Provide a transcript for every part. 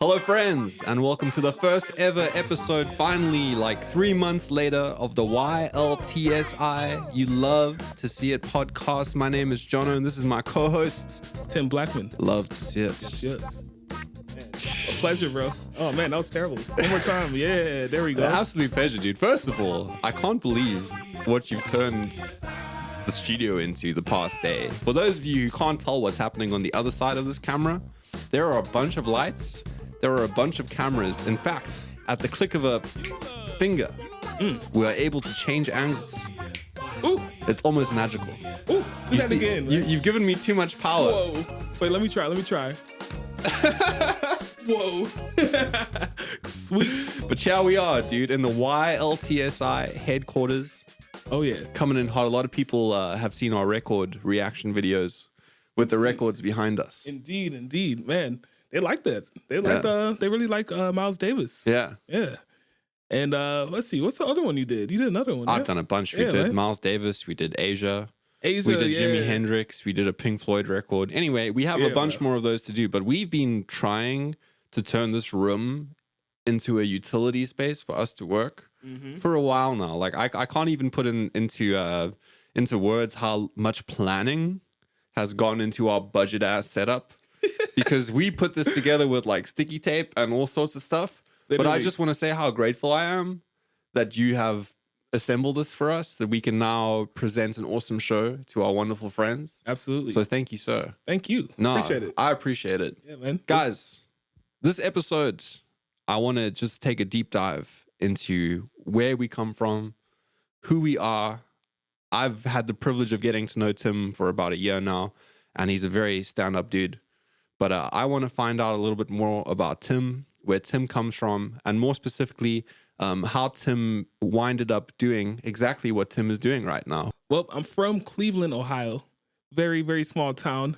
Hello, friends, and welcome to the first ever episode, finally, like 3 months later, of the YLTSI You Love to See It podcast. My name is Jono, and this is my co-host, TimBlackman. Love to See It. Yes. Man, a pleasure, bro. Oh, man, that was terrible. One more time. Yeah, there we go. Absolute pleasure, dude. First of all, I can't believe what you've turned the studio into the past day. For those of you who can't tell what's happening on the other side of this camera, there are a bunch of lights. There are a bunch of cameras. In fact, at the click of a finger, we are able to change angles. Ooh. It's almost magical. Ooh, do that again. You've given me too much power. Whoa. Wait, let me try. Whoa. Sweet. But here we are, dude, in the YLTSI headquarters. Oh, yeah. Coming in hot. A lot of people have seen our record reaction videos with the records behind us. Indeed. Man, they like that. They like they really like Miles Davis. Yeah. And let's see, what's the other one you did? You did another one. I've done a bunch. We did Miles Davis. We did Asia. We did Jimi Hendrix. We did a Pink Floyd record. Anyway, we have a bunch more of those to do, but we've been trying to turn this room into a utility space for us to work for a while now. Like I can't even put into words how much planning has gone into our budget ass setup because we put this together with like sticky tape and all sorts of stuff. But I just want to say how grateful I am that you have assembled this for us, that we can now present an awesome show to our wonderful friends. Absolutely. So thank you, sir. Thank you. Appreciate it. I appreciate it. Yeah, man. Guys, this episode, I want to just take a deep dive into where we come from, who we are. I've had the privilege of getting to know Tim for about a year now, and he's a very stand-up dude. But I want to find out a little bit more about Tim, where Tim comes from, and more specifically, how Tim winded up doing exactly what Tim is doing right now. Well, I'm from Cleveland, Ohio. Very, very small town.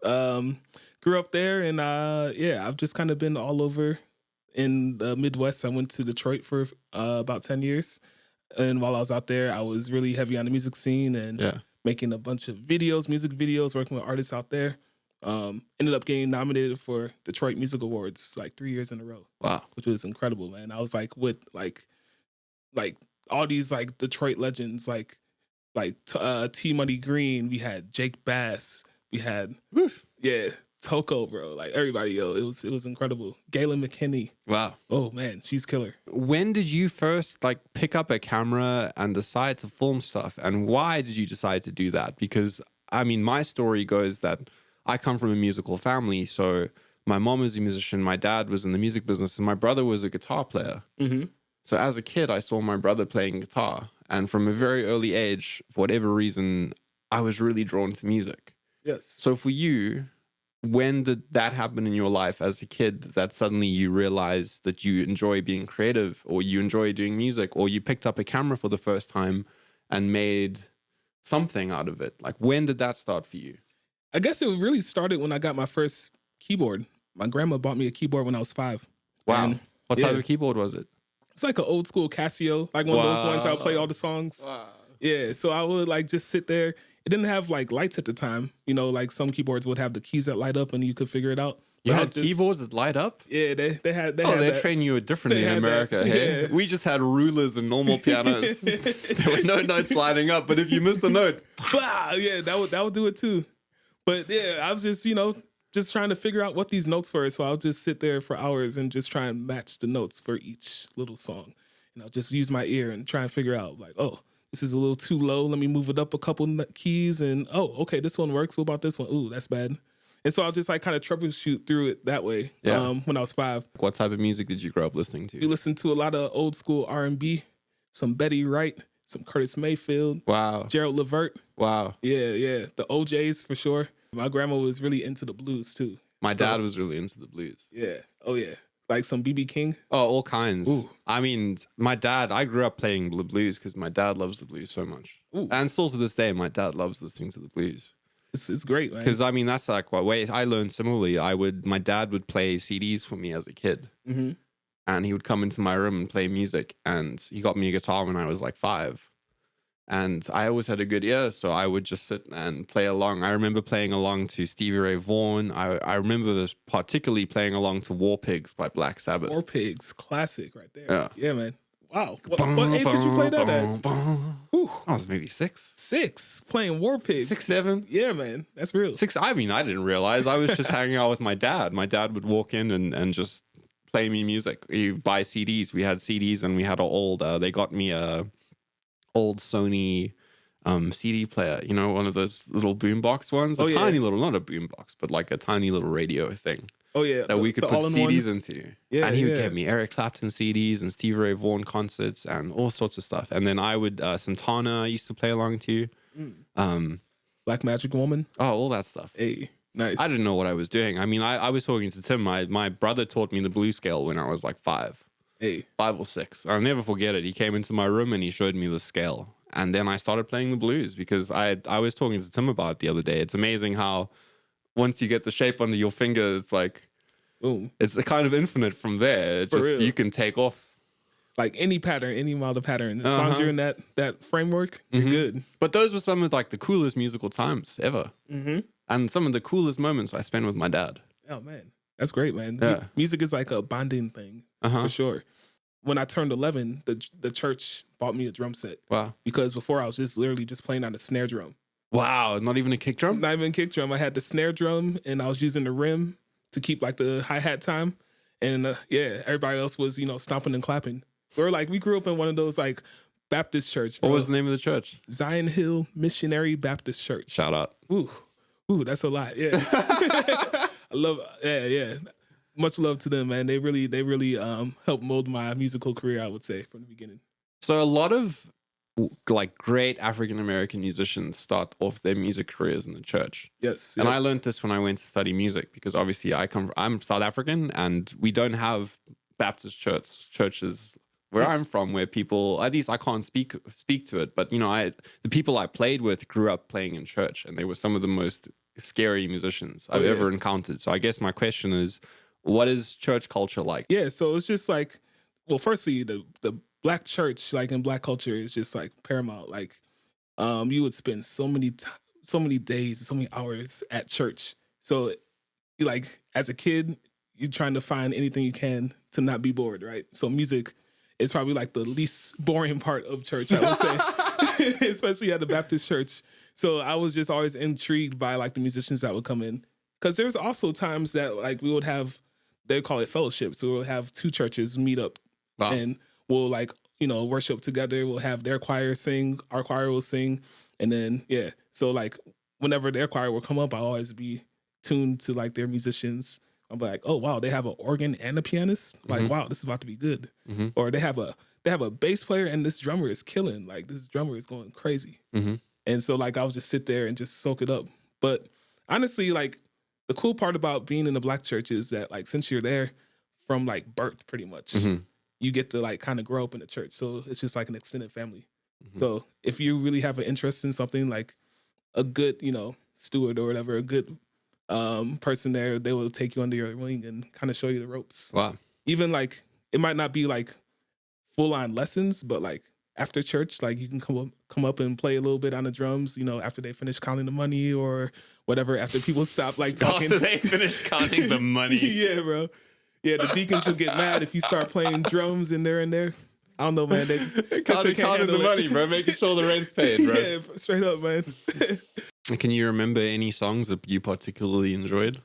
Grew up there, and I've just kind of been all over in the Midwest. I went to Detroit for about 10 years. And while I was out there, I was really heavy on the music scene and making a bunch of music videos, working with artists out there. Ended up getting nominated for Detroit Music Awards like 3 years in a row. Wow. Which was incredible, man. I was like with like all these like Detroit legends, like T Money Green. We had Jake Bass. We had Toko, bro. Like everybody, it was incredible. Galen McKinney. Wow. Oh man, she's killer. When did you first like pick up a camera and decide to film stuff? And why did you decide to do that? Because I mean, my story goes that I come from a musical family. So my mom is a musician, my dad was in the music business, and my brother was a guitar player. Mm-hmm. So as a kid, I saw my brother playing guitar. And from a very early age, for whatever reason, I was really drawn to music. Yes. So for you, when did that happen in your life as a kid, that suddenly you realized that you enjoy being creative, or you enjoy doing music, or you picked up a camera for the first time and made something out of it? Like, when did that start for you? I guess it really started when I got my first keyboard. My grandma bought me a keyboard when I was 5. Wow. And, what type of keyboard was it? It's like an old school Casio, like one of those ones I would play all the songs. Wow. Yeah, so I would like just sit there. It didn't have like lights at the time. You know, like some keyboards would have the keys that light up and you could figure it out. You had keyboards that light up? Yeah, they had they train you differently in America. Hey? Yeah. We just had rulers and normal pianos. There were no notes lighting up, but if you missed a note, yeah, that would do it too. But yeah, I was just, just trying to figure out what these notes were. So I'll just sit there for hours and just try and match the notes for each little song. And I'll just use my ear and try and figure out like, oh, this is a little too low. Let me move it up a couple keys. And oh, okay, this one works. What about this one? Ooh, that's bad. And so I'll just like kind of troubleshoot through it that way when I was 5. What type of music did you grow up listening to? We listened to a lot of old school R&B, some Betty Wright, some Curtis Mayfield. Wow. Gerald Levert. Wow. Yeah. The OJs for sure. My grandma was really into the blues too. My dad was really into the blues. Yeah. Oh yeah. Like some B.B. King. Oh, all kinds. Ooh. I mean, I grew up playing the blues because my dad loves the blues so much. Ooh. And still to this day, my dad loves listening to the blues. It's great, man. Because I mean, that's like what way I learned similarly. My dad would play CDs for me as a kid. Mm-hmm. And he would come into my room and play music. And he got me a guitar when I was like 5. And I always had a good ear, so I would just sit and play along. I remember playing along to Stevie Ray Vaughan. I remember particularly playing along to War Pigs by Black Sabbath. War Pigs, classic right there. Yeah. Yeah, man. Wow. What age did you play that at? I was maybe 6. 6, playing War Pigs. 6, 7. Yeah, man. That's real. 6. I mean, I didn't realize. I was just hanging out with my dad. My dad would walk in and just play me music. You buy CDs. We had CDs, and we had an old. They got me a old Sony CD player. You know, one of those little boombox ones. Tiny little, not a boombox, but like a tiny little radio thing. Oh yeah, that we could put CDs into. Yeah, and he would get me Eric Clapton CDs and Stevie Ray Vaughan concerts and all sorts of stuff. And then I would Santana I used to play along to. Black Magic Woman. Oh, all that stuff. Hey, nice. I didn't know what I was doing. I mean, I was talking to Tim. My brother taught me the blues scale when I was like 5. Hey, 5 or 6. I'll never forget it. He came into my room and he showed me the scale. And then I started playing the blues because I was talking to Tim about it the other day. It's amazing how once you get the shape under your finger, it's like, boom. It's a kind of infinite from there. It's just, you can take off. Like any pattern, any model pattern. As long as you're in that framework, you're good. But those were some of like the coolest musical times ever. And some of the coolest moments I spent with my dad. Oh, man. That's great, man. Yeah. Music is like a bonding thing, for sure. When I turned 11, the church bought me a drum set. Wow. Because before I was just literally just playing on a snare drum. Wow. Not even a kick drum? Not even a kick drum. I had the snare drum and I was using the rim to keep like the hi-hat time. And everybody else was, stomping and clapping. We grew up in one of those like Baptist church. What was the name of the church? Zion Hill Missionary Baptist Church. Shout out. Ooh, that's a lot. Yeah. I love yeah. Much love to them, man. They really helped mold my musical career, I would say, from the beginning. So a lot of like great African American musicians start off their music careers in the church. Yes. And I learned this when I went to study music because obviously I'm South African and we don't have Baptist churches where I'm from, where people, at least I can't speak to it, but the people I played with grew up playing in church, and they were some of the most scary musicians I've ever encountered. So I guess my question is, what is church culture like? Yeah, so it's just like, well, firstly, the Black church, like in Black culture, is just like paramount. Like, you would spend so many days, so many hours at church. So, like as a kid, you're trying to find anything you can to not be bored, right? So music is probably like the least boring part of church, I would say, especially at the Baptist church. So I was just always intrigued by like the musicians that would come in, because there's also times that like we would have, they call it fellowship. So we'll have 2 churches meet up and we'll like, worship together. We'll have their choir sing, our choir will sing. And then, so like whenever their choir will come up, I'll always be tuned to like their musicians. I'm like, oh wow, they have an organ and a pianist. Like, wow, this is about to be good. Or they have a bass player and this drummer is killing. Like this drummer is going crazy. And so like I'll just sit there and just soak it up. But honestly, like the cool part about being in the Black church is that like since you're there from like birth, pretty much, you get to like kind of grow up in the church. So it's just like an extended family. So if you really have an interest in something, like a good, steward or whatever, a good person there, they will take you under your wing and kind of show you the ropes. Wow. Even like it might not be like full on lessons, but like after church, like you can come up and play a little bit on the drums, after they finish counting the money or whatever, after people stop like talking. After they finish counting the money. Yeah, bro. Yeah, the deacons will get mad if you start playing drums in there and there. I don't know, man. They counting the money, bro. Making sure the rent's paid, bro. Yeah, straight up, man. Can you remember any songs that you particularly enjoyed?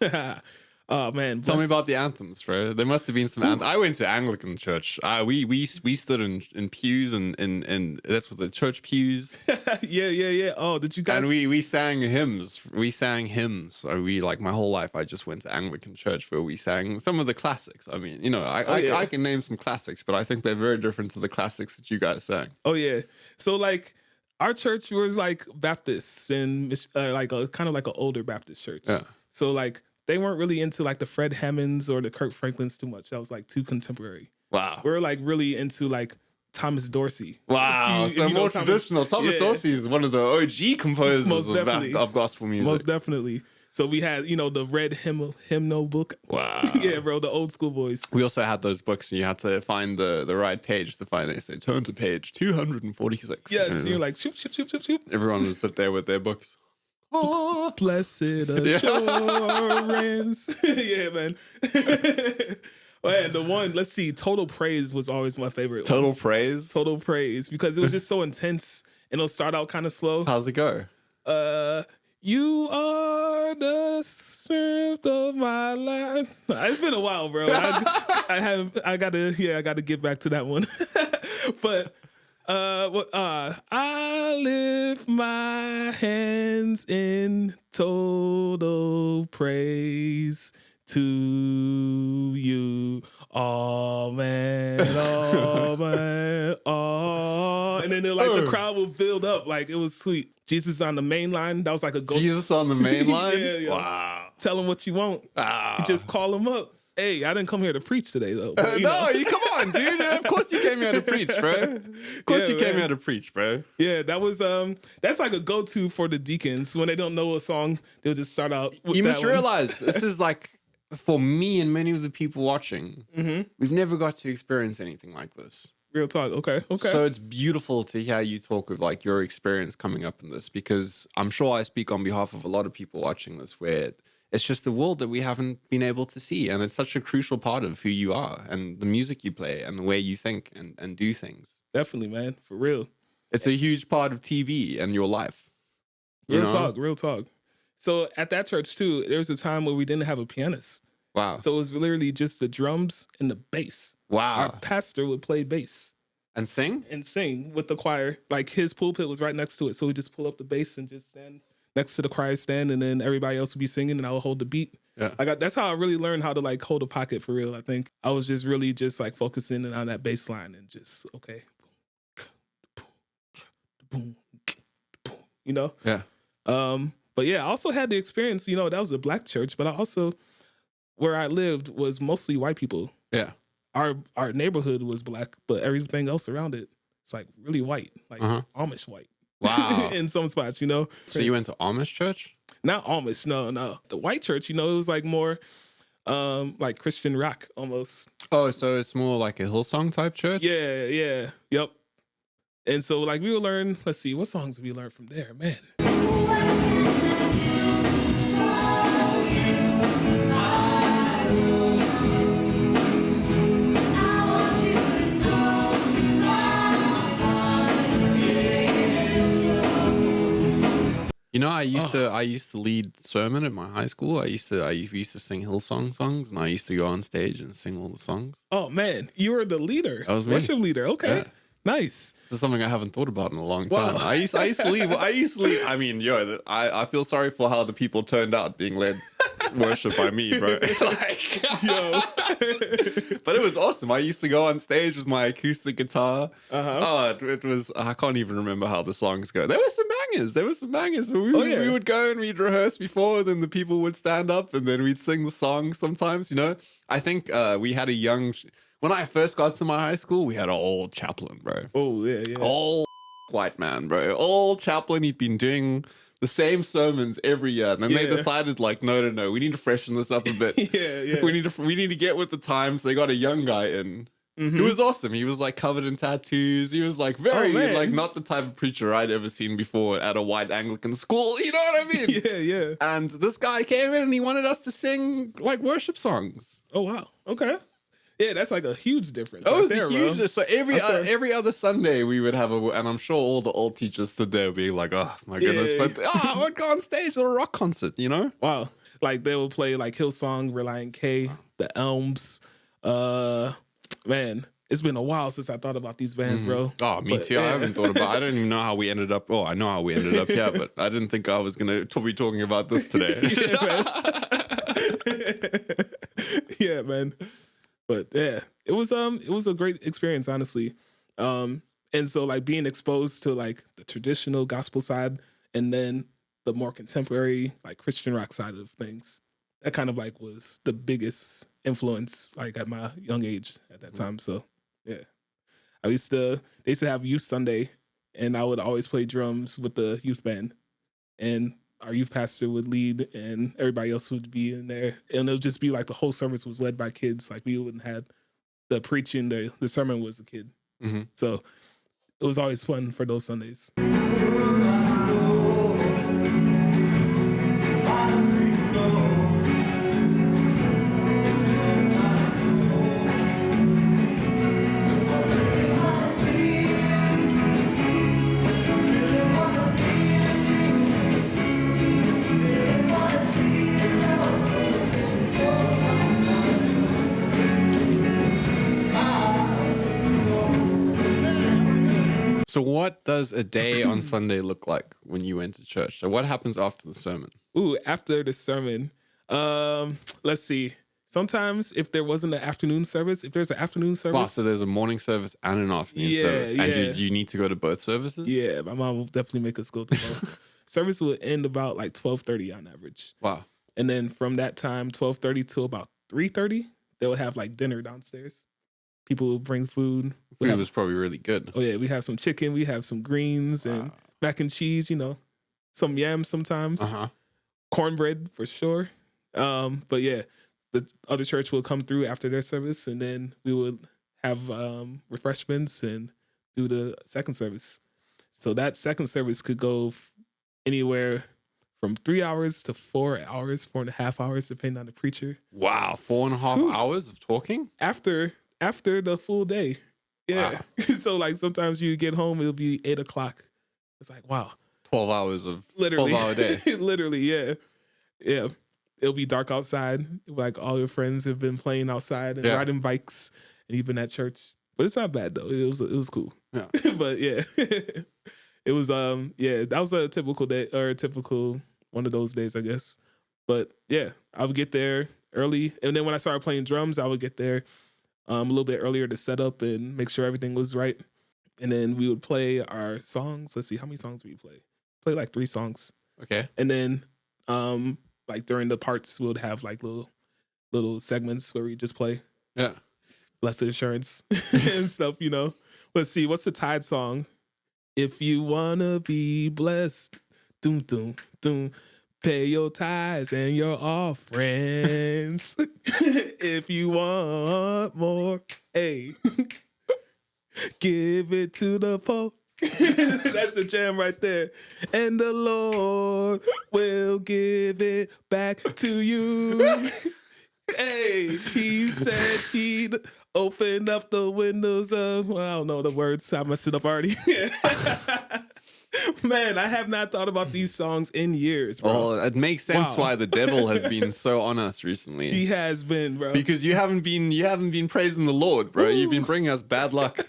Oh man, tell me about the anthems, bro. There must have been some anthems. I went to Anglican church. We stood in pews and that's what the church pews. Yeah. Oh, did you guys? And we sang hymns. We sang hymns. Like my whole life, I just went to Anglican church where we sang some of the classics. I mean, I can name some classics, but I think they're very different to the classics that you guys sang. Oh yeah. So like our church was like Baptist and like a kind of like an older Baptist church. Yeah. So like they weren't really into like the Fred Hammonds or the Kirk Franklins too much. That was like too contemporary. Wow. We're like really into like Thomas Dorsey. Wow. So more traditional. Thomas Dorsey is one of the OG composers of gospel music. Most definitely. So we had, the red hymnal book. Wow. Yeah, bro, the old school boys. We also had those books, and you had to find the right page to find. They say turn to page 246. Yes, you're like shoop. Everyone would sit there with their books. Oh, blessed assurance. Yeah, man. And the one, let's see, Total Praise was always my favorite. Total Praise, because it was just so intense, and it'll start out kind of slow. How's it go? You are the strength of my life. It's been a while, bro. I gotta get back to that one. But I lift my hands in total praise to you. Oh man, oh. And then the crowd will build up. Like, it was sweet. Jesus on the main line. That was like a go. Jesus on the main line? Yeah. Wow. Tell him what you want. You just call him up. Hey, I didn't come here to preach today, though. But, come on, dude. Of course you came here to preach, bro. Of course you came here to preach, bro. Yeah, that was that's like a go-to for the deacons. When they don't know a song, they'll just start out with You that must one. realize this is like, for me and many of the people watching, we've never got to experience anything like this. Real talk. Okay. So it's beautiful to hear you talk of like your experience coming up in this, because I'm sure I speak on behalf of a lot of people watching this, where it's just a world that we haven't been able to see. And it's such a crucial part of who you are and the music you play and the way you think and do things. Definitely, man. For real. It's a huge part of TV and your life. Real talk. So at that church too, there was a time where we didn't have a pianist. Wow. So it was literally just the drums and the bass. Wow. Our pastor would play bass. And sing? And sing with the choir. Like, his pulpit was right next to it. So we just pull up the bass and just stand next to the choir stand, and then everybody else would be singing, and I would hold the beat. Yeah. That's how I really learned how to like hold a pocket for real. I think I was just really just like focusing on that bass line and just, okay. Yeah. But yeah, I also had the experience, that was a black church, but I also, where I lived was mostly white people. Yeah. Our neighborhood was black, but everything else around it, it's like really white, like Amish white. Wow. In some spots, So you went to Amish church? Not Amish, no. The white church, it was like more like Christian rock almost. Oh, so it's more like a Hillsong type church? Yeah. Yep. And so like we would learn, let's see, what songs did we learn from there, man? I used to lead sermon at my high school. We used to sing Hillsong songs, and I used to go on stage and sing all the songs. Oh man, you were the leader. That was me. Worship leader. Okay. Yeah. Nice. This is something I haven't thought about in a long time. Wow. I used to lead. I mean, I feel sorry for how the people turned out being led worship by me, bro. But it was awesome. I used to go on stage with my acoustic guitar. It was, I can't even remember how the songs go. There were some bangers. But we would go and we'd rehearse before, then the people would stand up and then we'd sing the songs sometimes, I think we had when I first got to my high school, we had an old chaplain, bro. Oh, yeah. Old white man, bro. Old chaplain. He'd been doing the same sermons every year. And then they decided, like, no, we need to freshen this up a bit. Yeah. We need to get with the times. They got a young guy in. It was awesome. He was like covered in tattoos. He was like very like not the type of preacher I'd ever seen before at a white Anglican school. You know what I mean? Yeah. And this guy came in and he wanted us to sing like worship songs. Oh wow. Okay. Yeah, that's like a huge difference. Oh, it's a huge difference. So every other Sunday we would have and I'm sure all the old teachers stood there being like, oh my goodness, but I would go on stage at a rock concert, Wow. Like they would play like Hillsong, Reliant K, The Elms. Man, it's been a while since I thought about these bands, bro. Oh, me too. I haven't thought about. I don't even know how we ended up. Oh, I know how we ended up here, but I didn't think I was gonna be talking about this today. Yeah, man. But yeah, it was a great experience, honestly. And so like being exposed to like the traditional gospel side and then the more contemporary like Christian rock side of things, that kind of like was the biggest influence like at my young age at that time. So yeah, they used to have youth Sunday, and I would always play drums with the youth band. And our youth pastor would lead and everybody else would be in there. And it would just be like the whole service was led by kids. Like we wouldn't have the preaching, the sermon was a kid. Mm-hmm. So it was always fun for those Sundays. So what does a day on Sunday look like when you went to church? So what happens after the sermon? Ooh, after the sermon, let's see. Sometimes if there wasn't an afternoon service, if there's an afternoon service. Wow, so there's a morning service and an afternoon service. And do you need to go to both services? Yeah, my mom will definitely make us go to both. Service will end about like 12:30 on average. Wow. And then from that time, 12:30 to about 3:30, they would have like dinner downstairs. People will bring food. Food was probably really good. Oh yeah, we have some chicken, we have some greens and mac and cheese, some yams sometimes. Cornbread for sure. But yeah, the other church will come through after their service, and then we would have refreshments and do the second service. So that second service could go anywhere from 3 hours to 4 hours, 4.5 hours, depending on the preacher. Wow, 4.5 hours of talking? After the full day. Yeah. Wow. So like sometimes you get home, it'll be 8 o'clock. It's like, wow. 12 hours of literally 12-hour day. Literally, yeah. Yeah. It'll be dark outside. Like all your friends have been playing outside and riding bikes and even at church. But it's not bad though. It was cool. Yeah. But yeah. It was that was a typical day or a typical one of those days, I guess. But yeah, I would get there early. And then when I started playing drums, I would get there a little bit earlier to set up and make sure everything was right. And then we would play our songs. Let's see, how many songs do we play? Play like 3 songs. Okay. And then like during the parts, we would have like little segments where we just play. Yeah. Blessed Assurance and stuff, Let's see, what's the Tide song? If you wanna be blessed, doom, doom, doom. Pay your tithes and your offerings. If you want more, hey, give it to the poor. That's the jam right there. And the Lord will give it back to you. Hey, he said he'd open up the windows of, I don't know the words. I messed it up already. Man, I have not thought about these songs in years, bro. Well, it makes sense why the devil has been so on us recently. He has been, bro. Because you haven't been praising the Lord, bro. Ooh. You've been bringing us bad luck.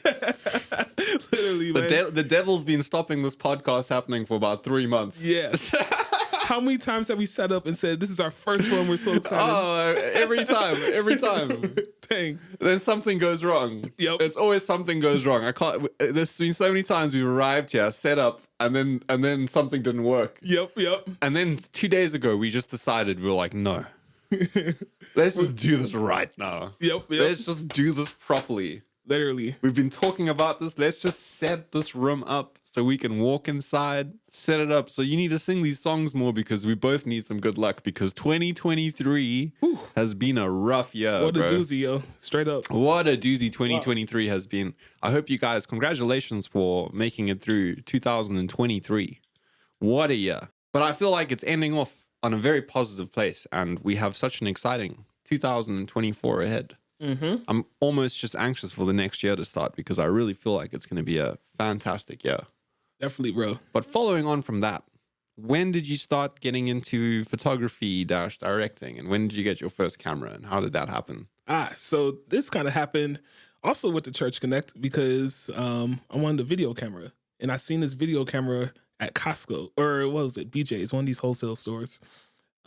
Literally, man. The devil's been stopping this podcast happening for about 3 months. Yes. How many times have we set up and said, this is our first one, we're so excited? Oh, every time. Dang. Then something goes wrong. Yep. It's always something goes wrong. There's been so many times we've arrived here, set up, and then something didn't work. Yep. And then 2 days ago, we just decided, we were like, no. Let's just do this right now. Yep. Let's just do this properly. Literally. We've been talking about this. Let's just set this room up so we can walk inside, set it up. So you need to sing these songs more because we both need some good luck because 2023 has been a rough year. What a doozy, yo. Straight up. What a doozy 2023 has been. I hope you guys, congratulations for making it through 2023. What a year. But I feel like it's ending off on a very positive place and we have such an exciting 2024 ahead. Mm-hmm. I'm almost just anxious for the next year to start because I really feel like it's going to be a fantastic year. Definitely, bro. But following on from that, when did you start getting into photography / directing? And when did you get your first camera? And how did that happen? So this kind of happened also with the Church Connect because I wanted a video camera. And I seen this video camera at Costco. Or what was it? BJ's, one of these wholesale stores.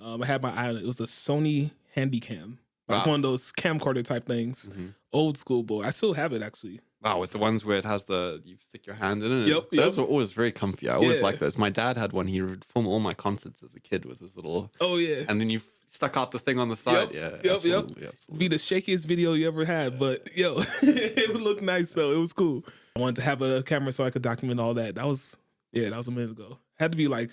I had my eye on it. It was a Sony Handycam. Like one of those camcorder type things. Mm-hmm. Old school boy. I still have it actually. Wow, with the ones where it has you stick your hand in it. Yep. Those were always very comfy. I always liked those. My dad had one. He would film all my concerts as a kid with his little. Oh yeah. And then you stuck out the thing on the side. Yep. Yeah. Yep. Be the shakiest video you ever had, but it would look nice though. It was cool. I wanted to have a camera so I could document all that. That was a minute ago. Had to be like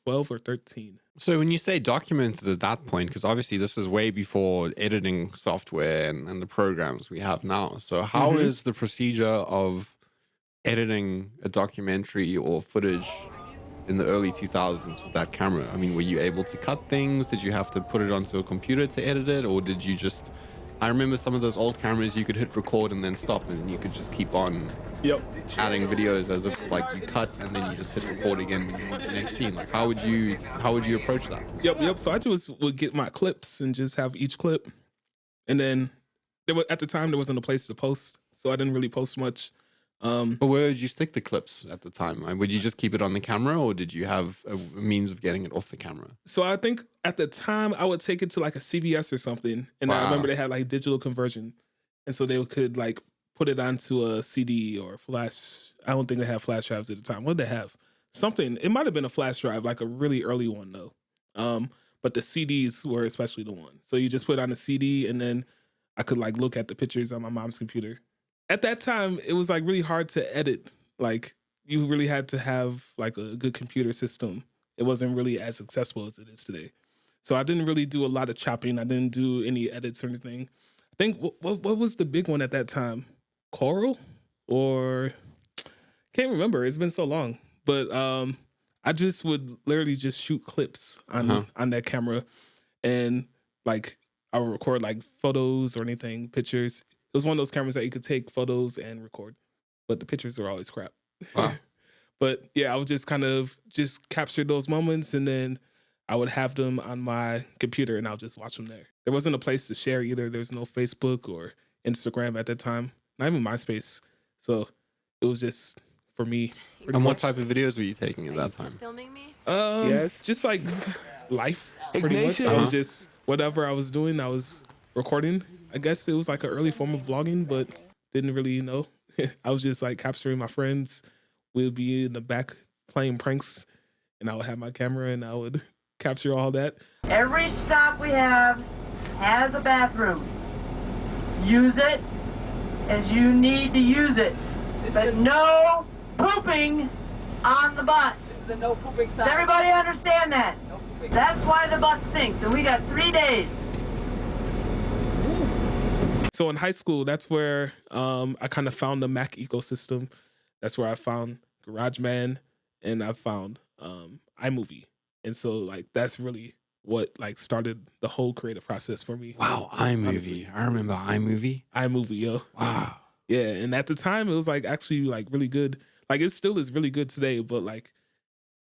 12 or 13. So when you say documented at that point, because obviously this is way before editing software and the programs we have now. So how is the procedure of editing a documentary or footage in the early 2000s with that camera? I mean, were you able to cut things? Did you have to put it onto a computer to edit it? Or did you just... I remember some of those old cameras, you could hit record and then stop, and then you could just keep on adding videos as if like you cut and then you just hit record again when you want the next scene. Like how would you approach that? Yep. So I just would get my clips and just have each clip, and then at the time there wasn't a place to post, so I didn't really post much. But where would you stick the clips at the time? Like, would you just keep it on the camera, or did you have a means of getting it off the camera? So I think at the time I would take it to like a CVS or something, and I remember they had like digital conversion, and so they could like put it onto a CD or flash. I don't think they had flash drives at the time. What did they have? Something. It might have been a flash drive, like a really early one though. But the CDs were especially the one. So you just put on a CD, and then I could like look at the pictures on my mom's computer. At that time, it was like really hard to edit. Like you really had to have like a good computer system. It wasn't really as accessible as it is today. So I didn't really do a lot of chopping. I didn't do any edits or anything. I think what was the big one at that time? Coral? Or can't remember. It's been so long. But I just would literally just shoot clips on that camera, and like I would record like photos or anything, pictures. It was one of those cameras that you could take photos and record, but the pictures were always crap. Wow. But yeah, I would just kind of just capture those moments, and then I would have them on my computer, and I'll just watch them there. There wasn't a place to share either. There was no Facebook or Instagram at that time, not even MySpace. So it was just for me. And what type of videos were you taking at that time? Filming me? Just like life, pretty much. I was just, whatever I was doing, I was recording. I guess it was like an early form of vlogging, but didn't really know. I was just like capturing my friends. We'd be in the back playing pranks, and I would have my camera and I would capture all that. Every stop we have has a bathroom. Use it as you need to use it. But no pooping on the bus. This is a no pooping sign. Does everybody understand that? No pooping. That's why the bus stinks, and we got 3 days. So in high school, that's where I kind of found the Mac ecosystem. That's where I found GarageBand, and I found iMovie. And so like that's really what like started the whole creative process for me. Wow, iMovie. Honestly. I remember iMovie. iMovie, yo. Wow. Yeah, and at the time it was like actually like really good. Like it still is really good today, but like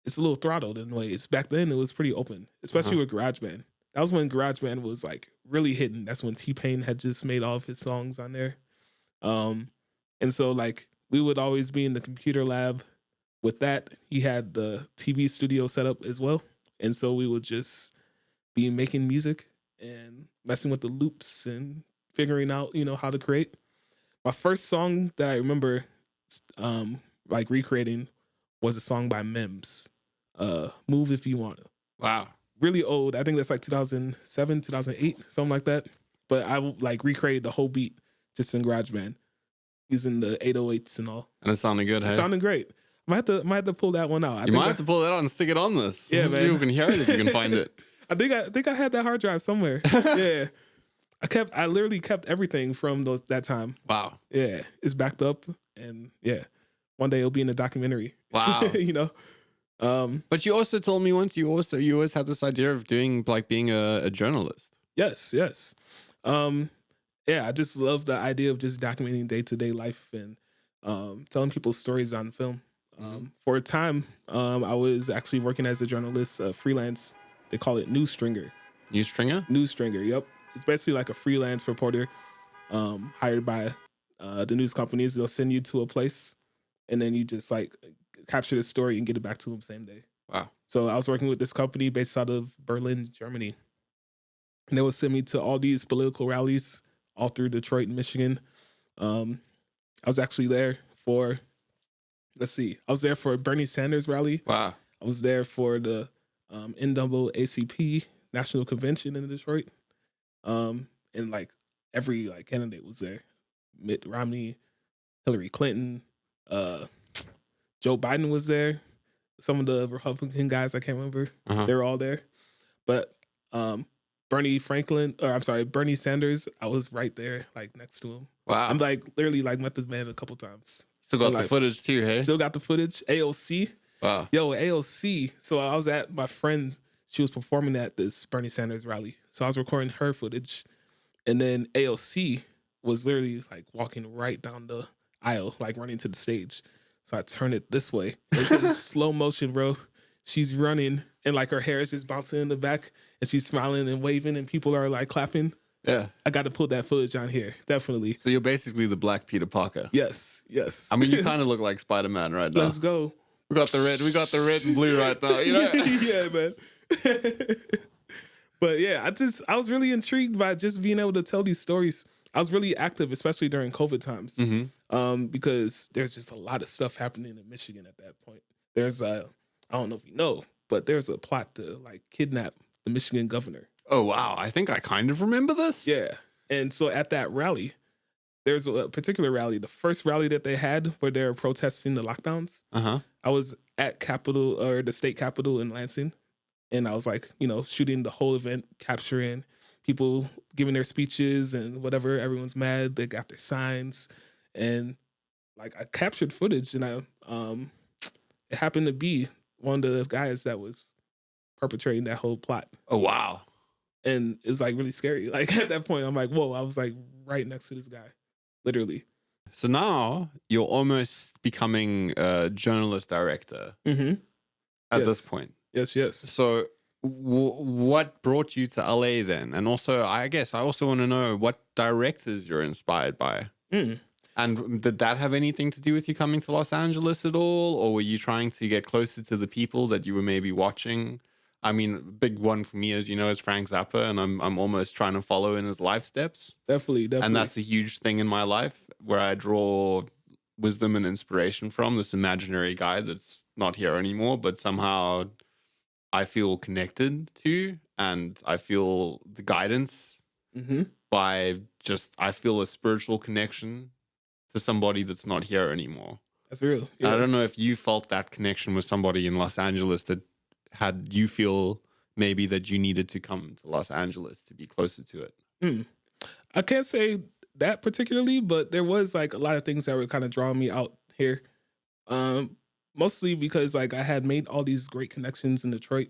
it's a little throttled in a way. It's back then it was pretty open, especially with GarageBand. That was when GarageBand was like really hitting. That's when T-Pain had just made all of his songs on there. And so like we would always be in the computer lab with that. He had the TV studio set up as well. And so we would just be making music and messing with the loops and figuring out, you know, how to create. My first song that I remember like recreating was a song by Mims, Move If You Wanna. Wow. Really old. I think that's like 2007, 2008, something like that. But I like recreated the whole beat just in GarageBand using the 808s and all. And it sounded good, hey? It sounded great. Might have to pull that one out. You might have to pull that out and stick it on this. Yeah, man. You can hear it if you can find it. I think I had that hard drive somewhere. Yeah. I literally kept everything from that time. Wow. Yeah. It's backed up, and yeah. One day it'll be in a documentary. Wow. You know? But you also told me once you always had this idea of doing like being a journalist. Yes. Yeah, I just love the idea of just documenting day-to-day life and telling people's stories on film. For a time, I was actually working as a journalist, freelance. They call it news stringer. News stringer? News stringer, yep. It's basically like a freelance reporter hired by the news companies. They'll send you to a place, and then you just like capture the story and get it back to them same day. Wow. So I was working with this company based out of Berlin, Germany. And they would send me to all these political rallies all through Detroit and Michigan. I was actually there for, I was there for a Bernie Sanders rally. Wow. I was there for the NAACP National Convention in Detroit. And like every like candidate was there. Mitt Romney, Hillary Clinton, Joe Biden was there. some of the Republican guys. I can't remember. Uh-huh. They were all there. But Bernie Sanders, I was right there, like next to him. Wow. I'm like literally like met this man a couple times. Still got the footage too, hey? Still got the footage. AOC. Wow. Yo, AOC. So I was at my friend. She was performing at this Bernie Sanders rally. So I was recording her footage. And then AOC was literally like walking right down the aisle, like running to the stage. So I turned it this way. It's in slow motion, bro. She's running and like her hair is just bouncing in the back and she's smiling and waving and people are like clapping. Yeah. I got to put that footage on here. Definitely. So you're basically the Black Peter Parker. Yes. I mean, you kind of look like Spider-Man right now. Let's go. We got the red and blue right now, you know? Yeah, man. But yeah, I was really intrigued by just being able to tell these stories. I was really active, especially during COVID times, because there's just a lot of stuff happening in Michigan at that point. There's I don't know if you know, but there's a plot to like kidnap the Michigan governor. Oh, wow. I think I kind of remember this. Yeah. And so at that rally, there's a particular rally, the first rally that they had where they're protesting the lockdowns. Uh-huh. I was at the state capitol in Lansing. And I was like, shooting the whole event, capturing people giving their speeches and whatever. Everyone's mad. They got their signs. And like I captured footage and it happened to be one of the guys that was perpetrating that whole plot. Oh, wow. And it was like really scary. Like at that point, I'm like, whoa, I was like right next to this guy, literally. So now you're almost becoming a journalist director at this point. Yes. So what brought you to LA then? And also, I guess I also want to know what directors you're inspired by. And did that have anything to do with you coming to Los Angeles at all? Or were you trying to get closer to the people that you were maybe watching? I mean, a big one for me, as you know, is Frank Zappa, and I'm almost trying to follow in his life steps. Definitely. And that's a huge thing in my life where I draw wisdom and inspiration from this imaginary guy that's not here anymore, but somehow I feel connected to, and I feel the guidance by I feel a spiritual connection to somebody that's not here anymore. That's real. Yeah. I don't know if you felt that connection with somebody in Los Angeles that had you feel maybe that you needed to come to Los Angeles to be closer to it. I can't say that particularly, but there was like a lot of things that were kind of drawing me out here. Mostly because like I had made all these great connections in Detroit.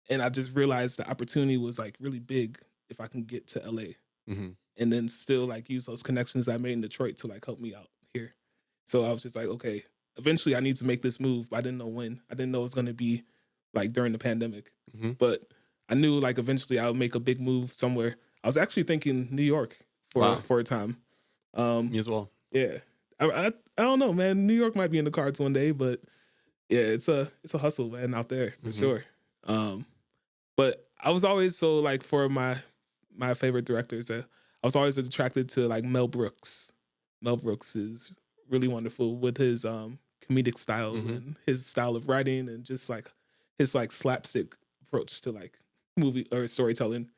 And I just realized the opportunity was like really big if I can get to LA and then still like use those connections I made in Detroit to like help me out here. So I was just like, okay, eventually I need to make this move, but I didn't know when. I didn't know it was going to be like during the pandemic, but I knew like eventually I would make a big move somewhere. I was actually thinking New York for a time. Me as well. Yeah. I don't know, man. New York might be in the cards one day, but yeah, it's a hustle, man, out there for sure. But I was always so like for my favorite directors, I was always attracted to like Mel Brooks. Mel Brooks is really wonderful with his comedic style and his style of writing and just like his like slapstick approach to like movie or storytelling.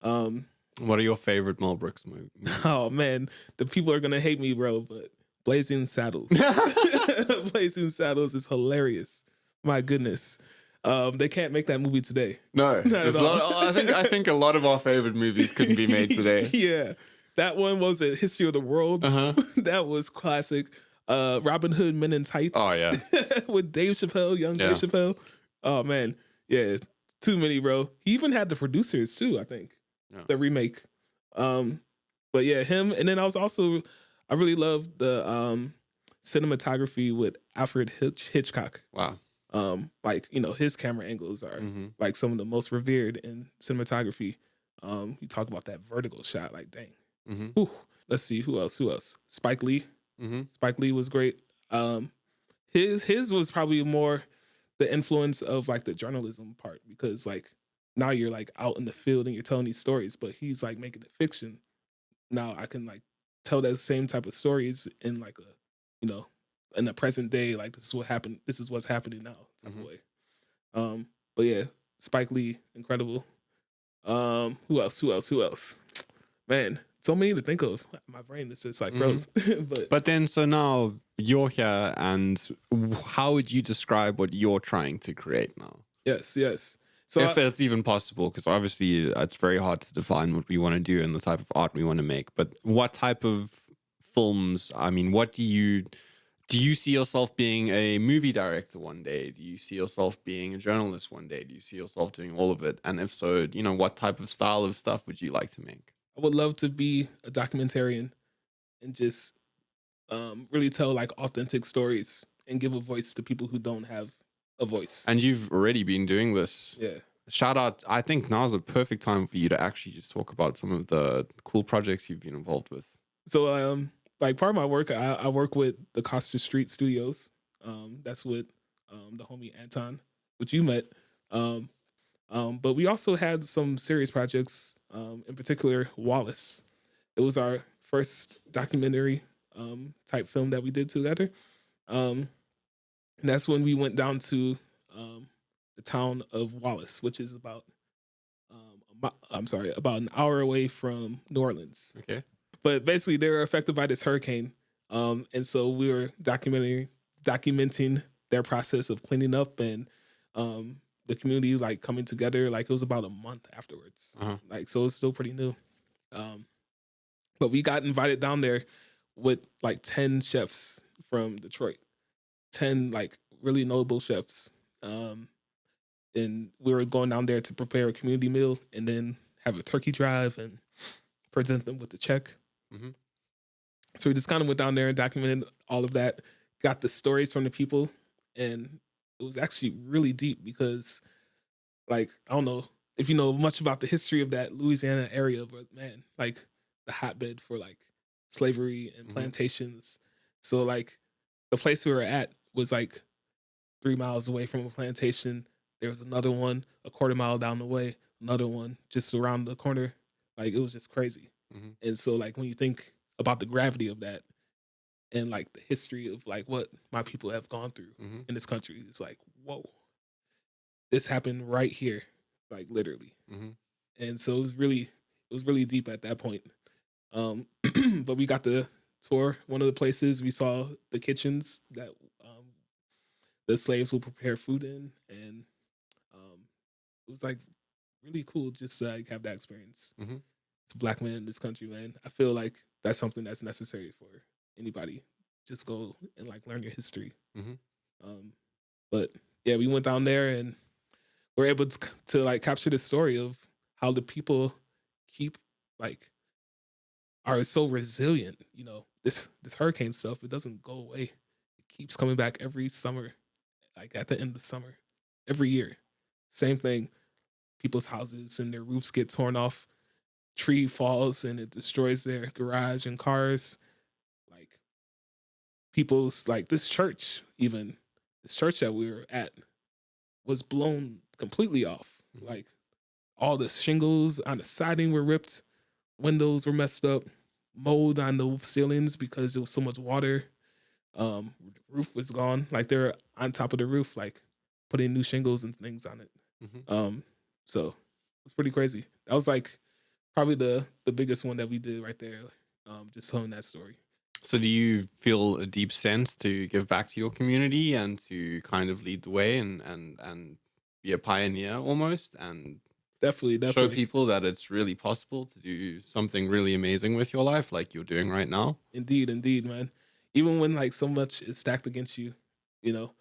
What are your favorite Mel Brooks movies? Oh man, the people are gonna hate me, bro, but Blazing Saddles. Blazing Saddles is hilarious. My goodness. They can't make that movie today. No. I think a lot of our favorite movies couldn't be made today. Yeah. That one was a History of the World. That was classic. Robin Hood Men in Tights. Oh, yeah. With Dave Chappelle, young Dave Chappelle. Oh, man. Yeah. Too many, bro. He even had the producers, too, I think. Yeah. The remake. But yeah, him. And then I really loved the cinematography with Alfred Hitchcock. Wow. Like, his camera angles are like some of the most revered in cinematography. You talk about that vertical shot, like, dang. Whew. Let's see, who else? Spike Lee. Spike Lee was great. His was probably more the influence of like the journalism part, because like now you're like out in the field and you're telling these stories, but he's like making it fiction. Now I can like tell that same type of stories in like in the present day, like this is what happened. This is what's happening now type of way. But yeah, Spike Lee, incredible. Who else? Man, so many to think of. My brain is just like froze. But then, so now you're here, and how would you describe what you're trying to create now? Yes. So if it's even possible, because obviously it's very hard to define what we want to do and the type of art we want to make. But what type of films? I mean, what do you see yourself being a movie director one day? Do you see yourself being a journalist one day? Do you see yourself doing all of it? And if so, what type of style of stuff would you like to make? I would love to be a documentarian and just really tell like authentic stories and give a voice to people who don't have a voice. And you've already been doing this. Yeah. Shout out. I think now's a perfect time for you to actually just talk about some of the cool projects you've been involved with. So, like part of my work, I work with the Costa Street Studios. That's with the homie Anton, which you met. But we also had some serious projects, in particular Wallace. It was our first documentary type film that we did together. And that's when we went down to the town of Wallace, which is about an hour away from New Orleans. Okay. But basically, they were affected by this hurricane, and so we were documenting their process of cleaning up and the community like coming together. Like it was about a month afterwards. Like so, it's still pretty new. But we got invited down there with like 10 chefs from Detroit, 10 like really notable chefs, and we were going down there to prepare a community meal and then have a turkey drive and present them with the check. So we just kind of went down there and documented all of that, got the stories from the people, and it was actually really deep because, like, I don't know if you know much about the history of that Louisiana area, but man, like the hotbed for like slavery and plantations. So like the place we were at was like 3 miles away from a plantation. There was another one a quarter mile down the way, another one just around the corner. Like it was just crazy. And so like when you think about the gravity of that and like the history of like what my people have gone through in this country, it's like, whoa, this happened right here, like literally. And so it was really deep at that point. But we got to tour one of the places. We saw the kitchens that the slaves will prepare food in, and it was like really cool just to like have that experience. It's a Black man in this country, man. I feel like that's something that's necessary for anybody. Just go and like learn your history. But yeah, we went down there and we're able to like capture the story of how the people are so resilient. You know, this hurricane stuff, it doesn't go away. It keeps coming back every summer, like at the end of summer, every year. Same thing. People's houses and their roofs get torn off. Tree falls and it destroys their garage and cars. Like people's like this church that we were at was blown completely off. Like all the shingles on the siding were ripped, windows were messed up, mold on the ceilings because there was so much water. The roof was gone. Like they're on top of the roof, like putting new shingles and things on it. So it's pretty crazy. That was like probably the biggest one that we did right there, just telling that story. So do you feel a deep sense to give back to your community and to kind of lead the way and be a pioneer almost and definitely show people that it's really possible to do something really amazing with your life like you're doing right now? Indeed, man. Even when like so much is stacked against you, you know,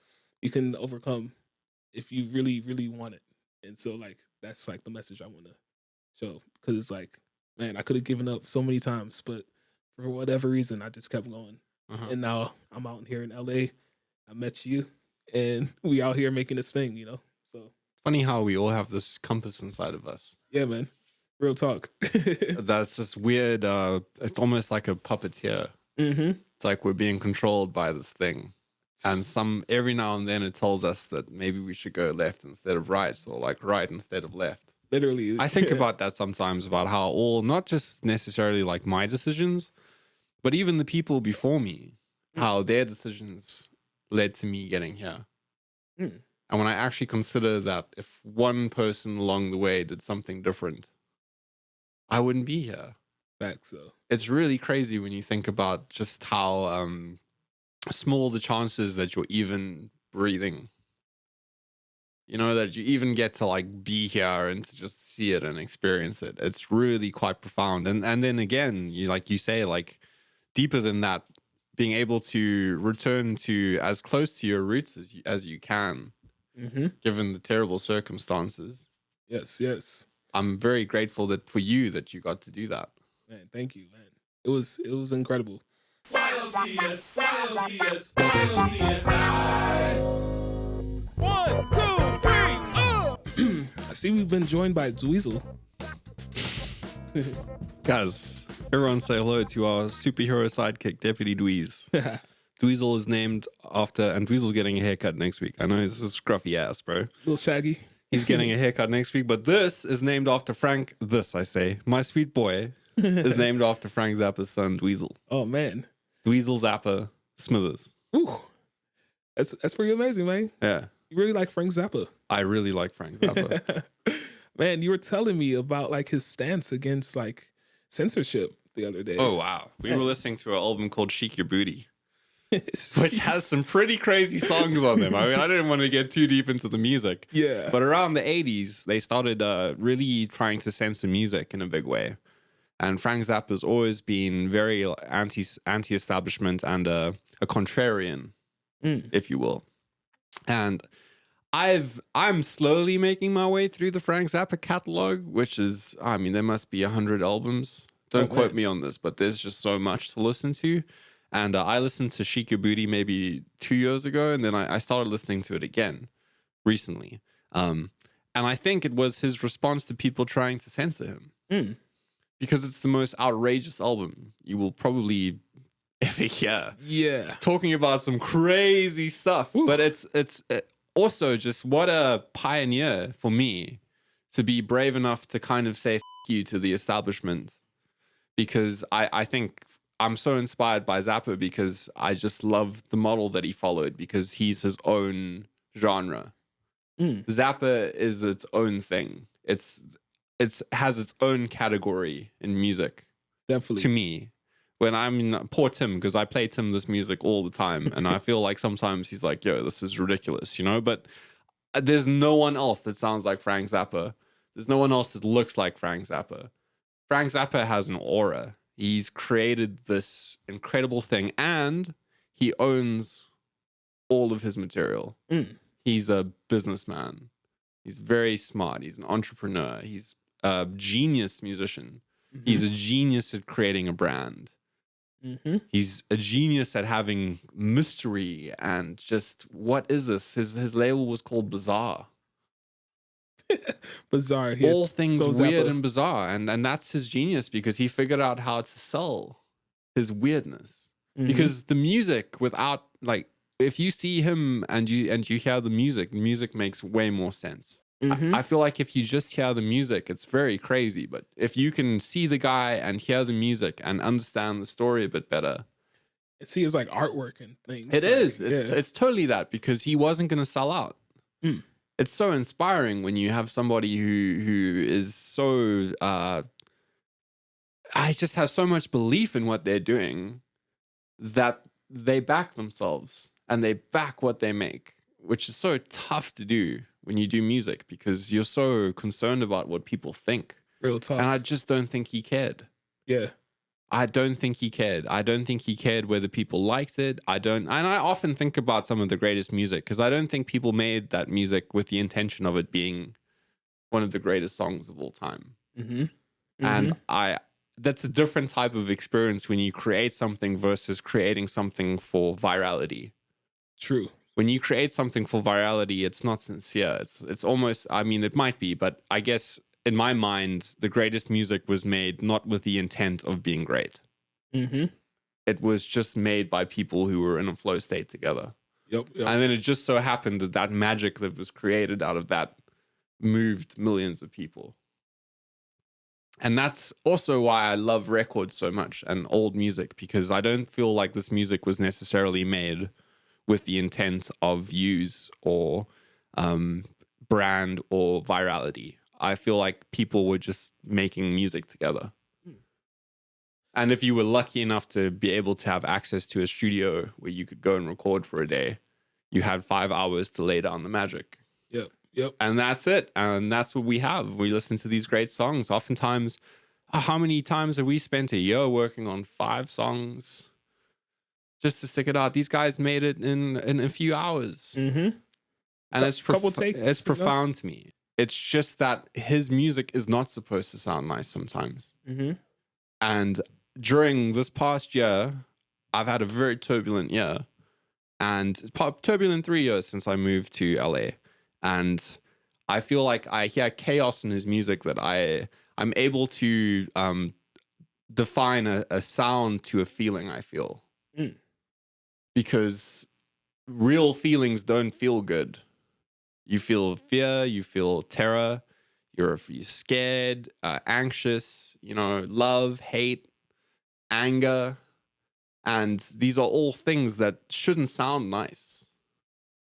you can overcome if you really, really want it. And so like that's like the message I want to show, because it's like, man, I could have given up so many times, but for whatever reason, I just kept going. And now I'm out here in LA. I met you, and we out here making this thing, you know? So it's funny how we all have this compass inside of us. Yeah, man. Real talk. That's just weird. It's almost like a puppeteer. It's like we're being controlled by this thing. And every now and then it tells us that maybe we should go left instead of right, or like right instead of left. Literally. I think about that sometimes, about how all, not just necessarily like my decisions, but even the people before me, how their decisions led to me getting here. And when I actually consider that if one person along the way did something different, I wouldn't be here. Back so. It's really crazy when you think about just how small the chances that you're even breathing. You know, that you even get to like be here and to just see it and experience it. It's really quite profound. And then again, you say, like deeper than that, being able to return to as close to your roots as you can, given the terrible circumstances. Yes. I'm very grateful for you that you got to do that. Man, thank you, man. It was incredible. YLTS. 1, 2, 3. I see we've been joined by Dweezil. Guys, everyone say hello to our superhero sidekick, Deputy Dweez. Dweezil is named after, and Dweezil's getting a haircut next week. I know this is a scruffy ass, bro. Little shaggy. He's getting a haircut next week, but this is named after Frank. My sweet boy, is named after Frank Zappa's son, Dweezil. Oh, man. Dweezil Zappa Smithers. Ooh. That's pretty amazing, man. Yeah. You really like Frank Zappa. I really like Frank Zappa. Man, you were telling me about like his stance against like censorship the other day. Oh, wow. We were listening to an album called Shake Your Booty, which has some pretty crazy songs on them. I mean, I didn't want to get too deep into the music. Yeah. But around the 80s, they started really trying to censor music in a big way. And Frank Zappa's always been very anti-establishment and a contrarian, if you will. And I'm slowly making my way through the Frank Zappa catalog, which is, I mean, there must be 100 albums. Don't quote me on this, but there's just so much to listen to. And I listened to Shake Your Booty maybe 2 years ago, and then I started listening to it again recently. And I think it was his response to people trying to censor him. Because it's the most outrageous album you will probably ever hear. Yeah. Talking about some crazy stuff. Ooh. But it's also just what a pioneer for me to be brave enough to kind of say F you to the establishment. Because I think I'm so inspired by Zappa because I just love the model that he followed because he's his own genre. Zappa is its own thing. It has its own category in music. Definitely. To me. When poor Tim, because I play Tim this music all the time. And I feel like sometimes he's like, yo, this is ridiculous, you know? But there's no one else that sounds like Frank Zappa. There's no one else that looks like Frank Zappa. Frank Zappa has an aura. He's created this incredible thing. And he owns all of his material. He's a businessman. He's very smart. He's an entrepreneur. He's a genius musician. He's a genius at creating a brand. He's a genius at having mystery and just, what is this? His label was called Bizarre. Bizarre. All things weird and bizarre. And that's his genius because he figured out how to sell his weirdness. Because the music without, like, if you see him and you hear the music makes way more sense. I feel like if you just hear the music, it's very crazy. But if you can see the guy and hear the music and understand the story a bit better. And see his like artwork and things. It's totally that because he wasn't going to sell out. It's so inspiring when you have somebody who is so, I just have so much belief in what they're doing that they back themselves and they back what they make, which is so tough to do when you do music because you're so concerned about what people think. Real talk. And I just don't think he cared. Yeah. I don't think he cared. I don't think he cared whether people liked it. And I often think about some of the greatest music because I don't think people made that music with the intention of it being one of the greatest songs of all time. And that's a different type of experience when you create something versus creating something for virality. True. When you create something for virality, it's not sincere. It's almost, I mean, it might be, but I guess in my mind, the greatest music was made not with the intent of being great. It was just made by people who were in a flow state together. Yep. And then it just so happened that magic that was created out of that moved millions of people. And that's also why I love records so much and old music, because I don't feel like this music was necessarily made with the intent of views or brand or virality. I feel like people were just making music together. And if you were lucky enough to be able to have access to a studio where you could go and record for a day, you had 5 hours to lay down the magic. Yep. And that's it. And that's what we have. We listen to these great songs. Oftentimes, how many times have we spent a year working on 5 songs just to stick it out? These guys made it in a few hours. Mm-hmm. And it's couple takes. It's profound to me. It's just that his music is not supposed to sound nice sometimes. Mm-hmm. And during this past year, I've had a very turbulent year. And turbulent 3 years since I moved to LA. And I feel like I hear chaos in his music that I'm able to define a sound to a feeling I feel. Because real feelings don't feel good. You feel fear, you feel terror, you're scared, anxious, love, hate, anger. And these are all things that shouldn't sound nice.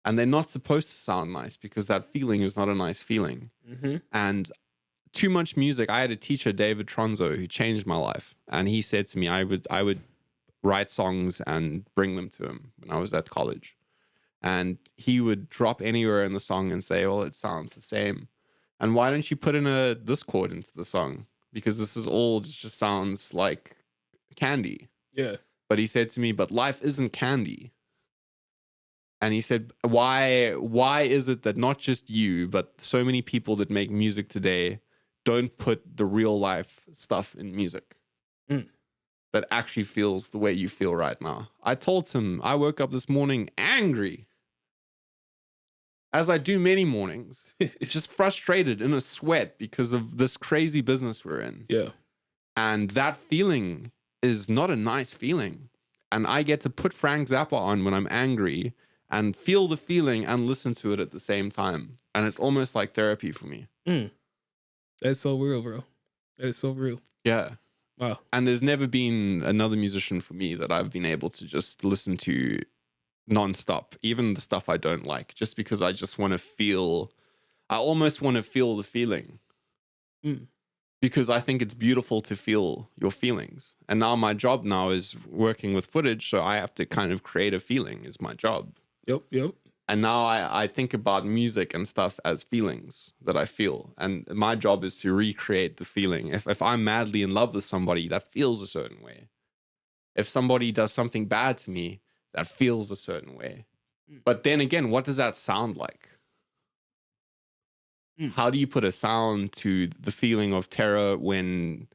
And they're not supposed to sound nice because that feeling is not a nice feeling. Mm-hmm. And too much music. I had a teacher, David Tronzo, who changed my life. And he said to me, I would write songs and bring them to him when I was at college. And he would drop anywhere in the song and say, well, it sounds the same. And why don't you put in this chord into the song? Because this is all just sounds like candy. Yeah. But he said to me, but life isn't candy. And he said, why is it that not just you, but so many people that make music today don't put the real life stuff in music that actually feels the way you feel right now? I told him I woke up this morning angry, as I do many mornings, just frustrated in a sweat because of this crazy business we're in. Yeah. And that feeling is not a nice feeling. And I get to put Frank Zappa on when I'm angry and feel the feeling and listen to it at the same time. And it's almost like therapy for me. That's so real, bro. That is so real. Yeah. Wow. And there's never been another musician for me that I've been able to just listen to nonstop, even the stuff I don't like, just because I just want to feel, I almost want to feel the feeling. Because I think it's beautiful to feel your feelings. And now my job now is working with footage, so I have to kind of create a feeling is my job. Yep. And now I think about music and stuff as feelings that I feel. And my job is to recreate the feeling. If I'm madly in love with somebody, that feels a certain way. If somebody does something bad to me, that feels a certain way. But then again, what does that sound like? How do you put a sound to the feeling of terror when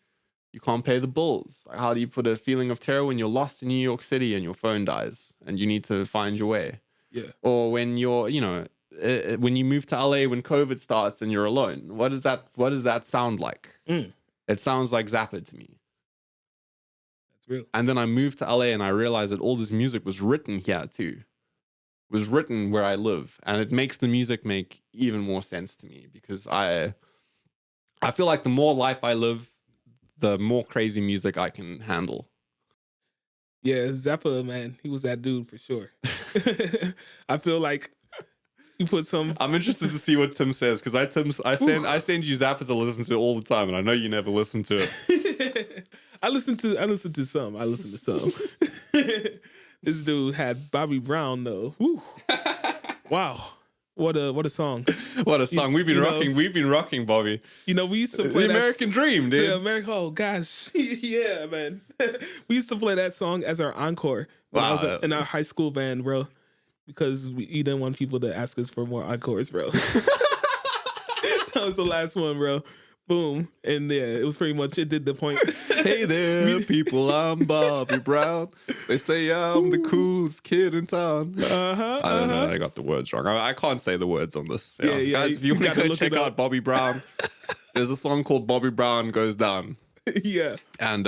you can't pay the bills? How do you put a feeling of terror when you're lost in New York City and your phone dies and you need to find your way? Yeah. Or when you're, when you move to LA when COVID starts and you're alone, what does that sound like? It sounds like Zappa to me. That's real. And then I moved to LA and I realized that all this music was written here too. It was written where I live, and it makes the music make even more sense to me because I feel like the more life I live, the more crazy music I can handle. Yeah, Zappa, man, he was that dude for sure. I feel like you put some. I'm interested to see what Tim says because I send you Zappa to listen to all the time, and I know you never listen to it. I listen to some. This dude had Bobby Brown though. Woo. Wow. What a song. What a song. We've been rocking, Bobby. We used to play the American Dream, dude. The American, oh gosh. Yeah, man. We used to play that song as our encore when I was in our high school band, bro. Because we didn't want people to ask us for more encores, bro. That was the last one, bro. Boom. And yeah, it was pretty much, it did the point. Hey there, people, I'm Bobby Brown. They say I'm the coolest kid in town. I don't know, I got the words wrong. I can't say the words on this. Yeah. Guys, if you want to go check out Bobby Brown, there's a song called Bobby Brown Goes Down. Yeah. And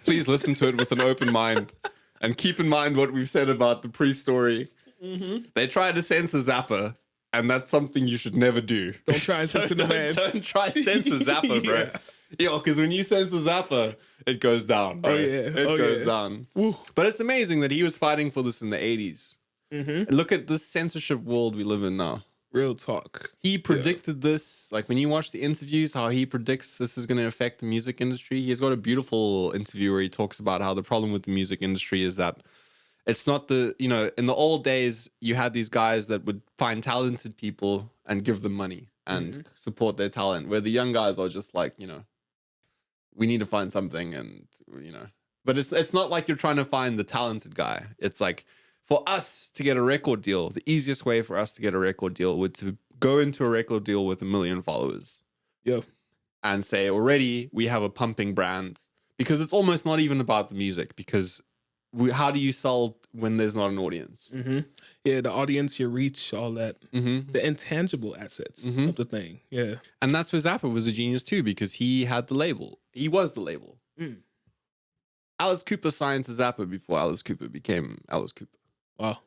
please listen to it with an open mind. And keep in mind what we've said about the pre-story. They tried to censor Zappa. And that's something you should never do. Don't try and censor the man. Don't try and censor Zappa, bro. Yeah, because when you censor Zappa, it goes down, bro. Oh, yeah. It goes down. Woo. But it's amazing that he was fighting for this in the 80s. Look at this censorship world we live in now. Real talk. He predicted this. Like when you watch the interviews, how he predicts this is going to affect the music industry. He's got a beautiful interview where he talks about how the problem with the music industry is that it's not in the old days, you had these guys that would find talented people and give them money and support their talent, where the young guys are just like, we need to find something and, but it's not like you're trying to find the talented guy. It's like, for us to get a record deal, the easiest way for us to get a record deal would to go into a record deal with 1 million followers. Yeah. And say, already we have a pumping brand, because it's almost not even about the music, because how do you sell when there's not an audience? Mm-hmm. Yeah, the audience, your reach, all that. Mm-hmm. The intangible assets of the thing. Yeah. And that's where Zappa was a genius too, because he had the label. He was the label. Alice Cooper signed to Zappa before Alice Cooper became Alice Cooper. Wow.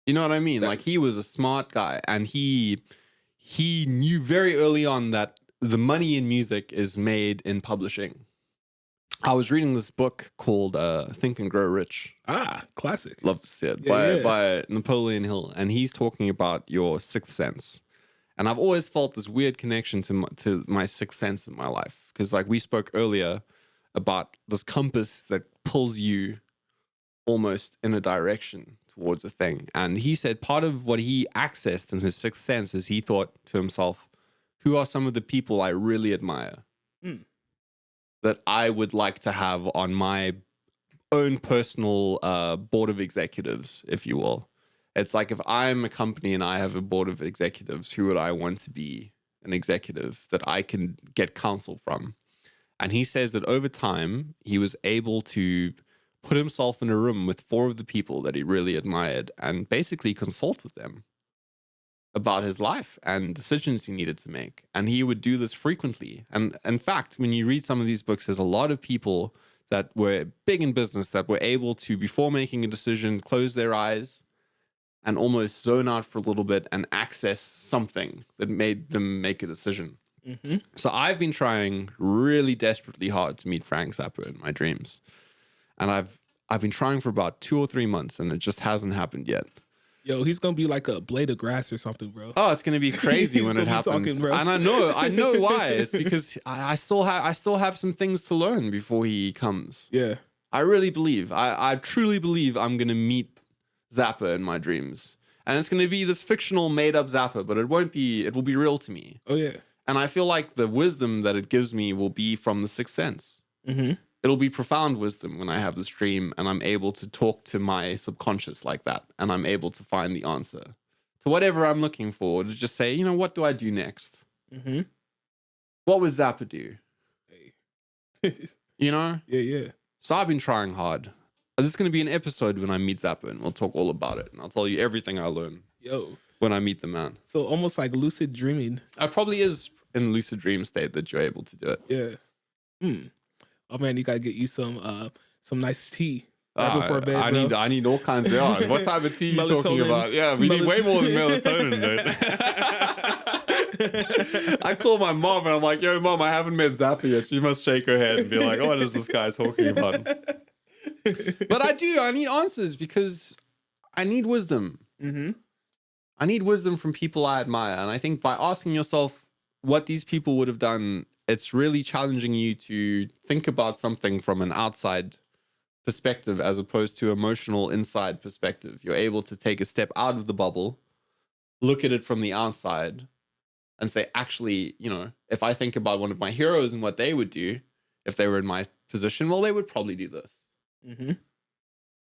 You know what I mean? Like, he was a smart guy, and he knew very early on that the money in music is made in publishing. I was reading this book called Think and Grow Rich. Ah, classic. Love to see it. By Napoleon Hill. And he's talking about your sixth sense. And I've always felt this weird connection to my sixth sense in my life. Because like we spoke earlier about this compass that pulls you almost in a direction towards a thing. And he said part of what he accessed in his sixth sense is he thought to himself, who are some of the people I really admire that I would like to have on my own personal board of executives, if you will. It's like, if I'm a company and I have a board of executives, who would I want to be an executive that I can get counsel from? And he says that over time, he was able to put himself in a room with 4 of the people that he really admired and basically consult with them about his life and decisions he needed to make. And he would do this frequently. And in fact, when you read some of these books, there's a lot of people that were big in business that were able to, before making a decision, close their eyes and almost zone out for a little bit and access something that made them make a decision. Mm-hmm. So I've been trying really desperately hard to meet Frank Zappa in my dreams. And I've been trying for about 2 or 3 months, and it just hasn't happened yet. Yo, he's gonna be like a blade of grass or something, bro. Oh, it's gonna be crazy when it happens. Talking, and I know why. It's because I still have some things to learn before he comes. Yeah, I really believe. I truly believe I'm gonna meet Zappa in my dreams, and it's gonna be this fictional, made up Zappa, but it won't be. It will be real to me. Oh yeah. And I feel like the wisdom that it gives me will be from the sixth sense. Mm-hmm. It'll be profound wisdom when I have this dream and I'm able to talk to my subconscious like that, and I'm able to find the answer to whatever I'm looking for, to just say, what do I do next? Mm-hmm. What would Zappa do? Hey. Yeah. So I've been trying hard. This is going to be an episode when I meet Zappa, and we'll talk all about it. And I'll tell you everything I learn when I meet the man. So almost like lucid dreaming. I probably is in lucid dream state that you're able to do it. Yeah. Oh man, you gotta get you some nice tea right before bed. I need all kinds of. What type of tea you talking about? Yeah, we need way more than melatonin, dude. I call my mom and I'm like, "Yo, mom, I haven't met Zappa yet." She must shake her head and be like, "What is this guy talking about?" But I need answers because I need wisdom. Mm-hmm. I need wisdom from people I admire, and I think by asking yourself what these people would have done, it's really challenging you to think about something from an outside perspective as opposed to emotional inside perspective. You're able to take a step out of the bubble, look at it from the outside, and say, actually, if I think about one of my heroes and what they would do if they were in my position, well, they would probably do this. Mm-hmm.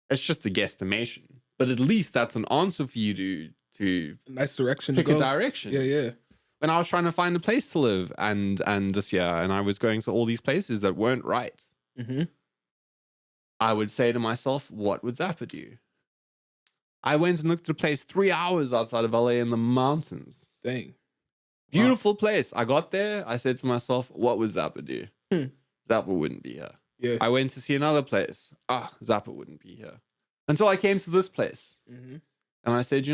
It's just a guesstimation, but at least that's an answer for you to nice direction, pick to go. A direction. Yeah. When I was trying to find a place to live and this year, and I was going to all these places that weren't right, I would say to myself, what would Zappa do? I went and looked at a place 3 hours outside of LA in the mountains. Dang. Beautiful place. I got there. I said to myself, what would Zappa do? Zappa wouldn't be here. Yeah. I went to see another place. Zappa wouldn't be here. Until I came to this place. Mm-hmm. And I said,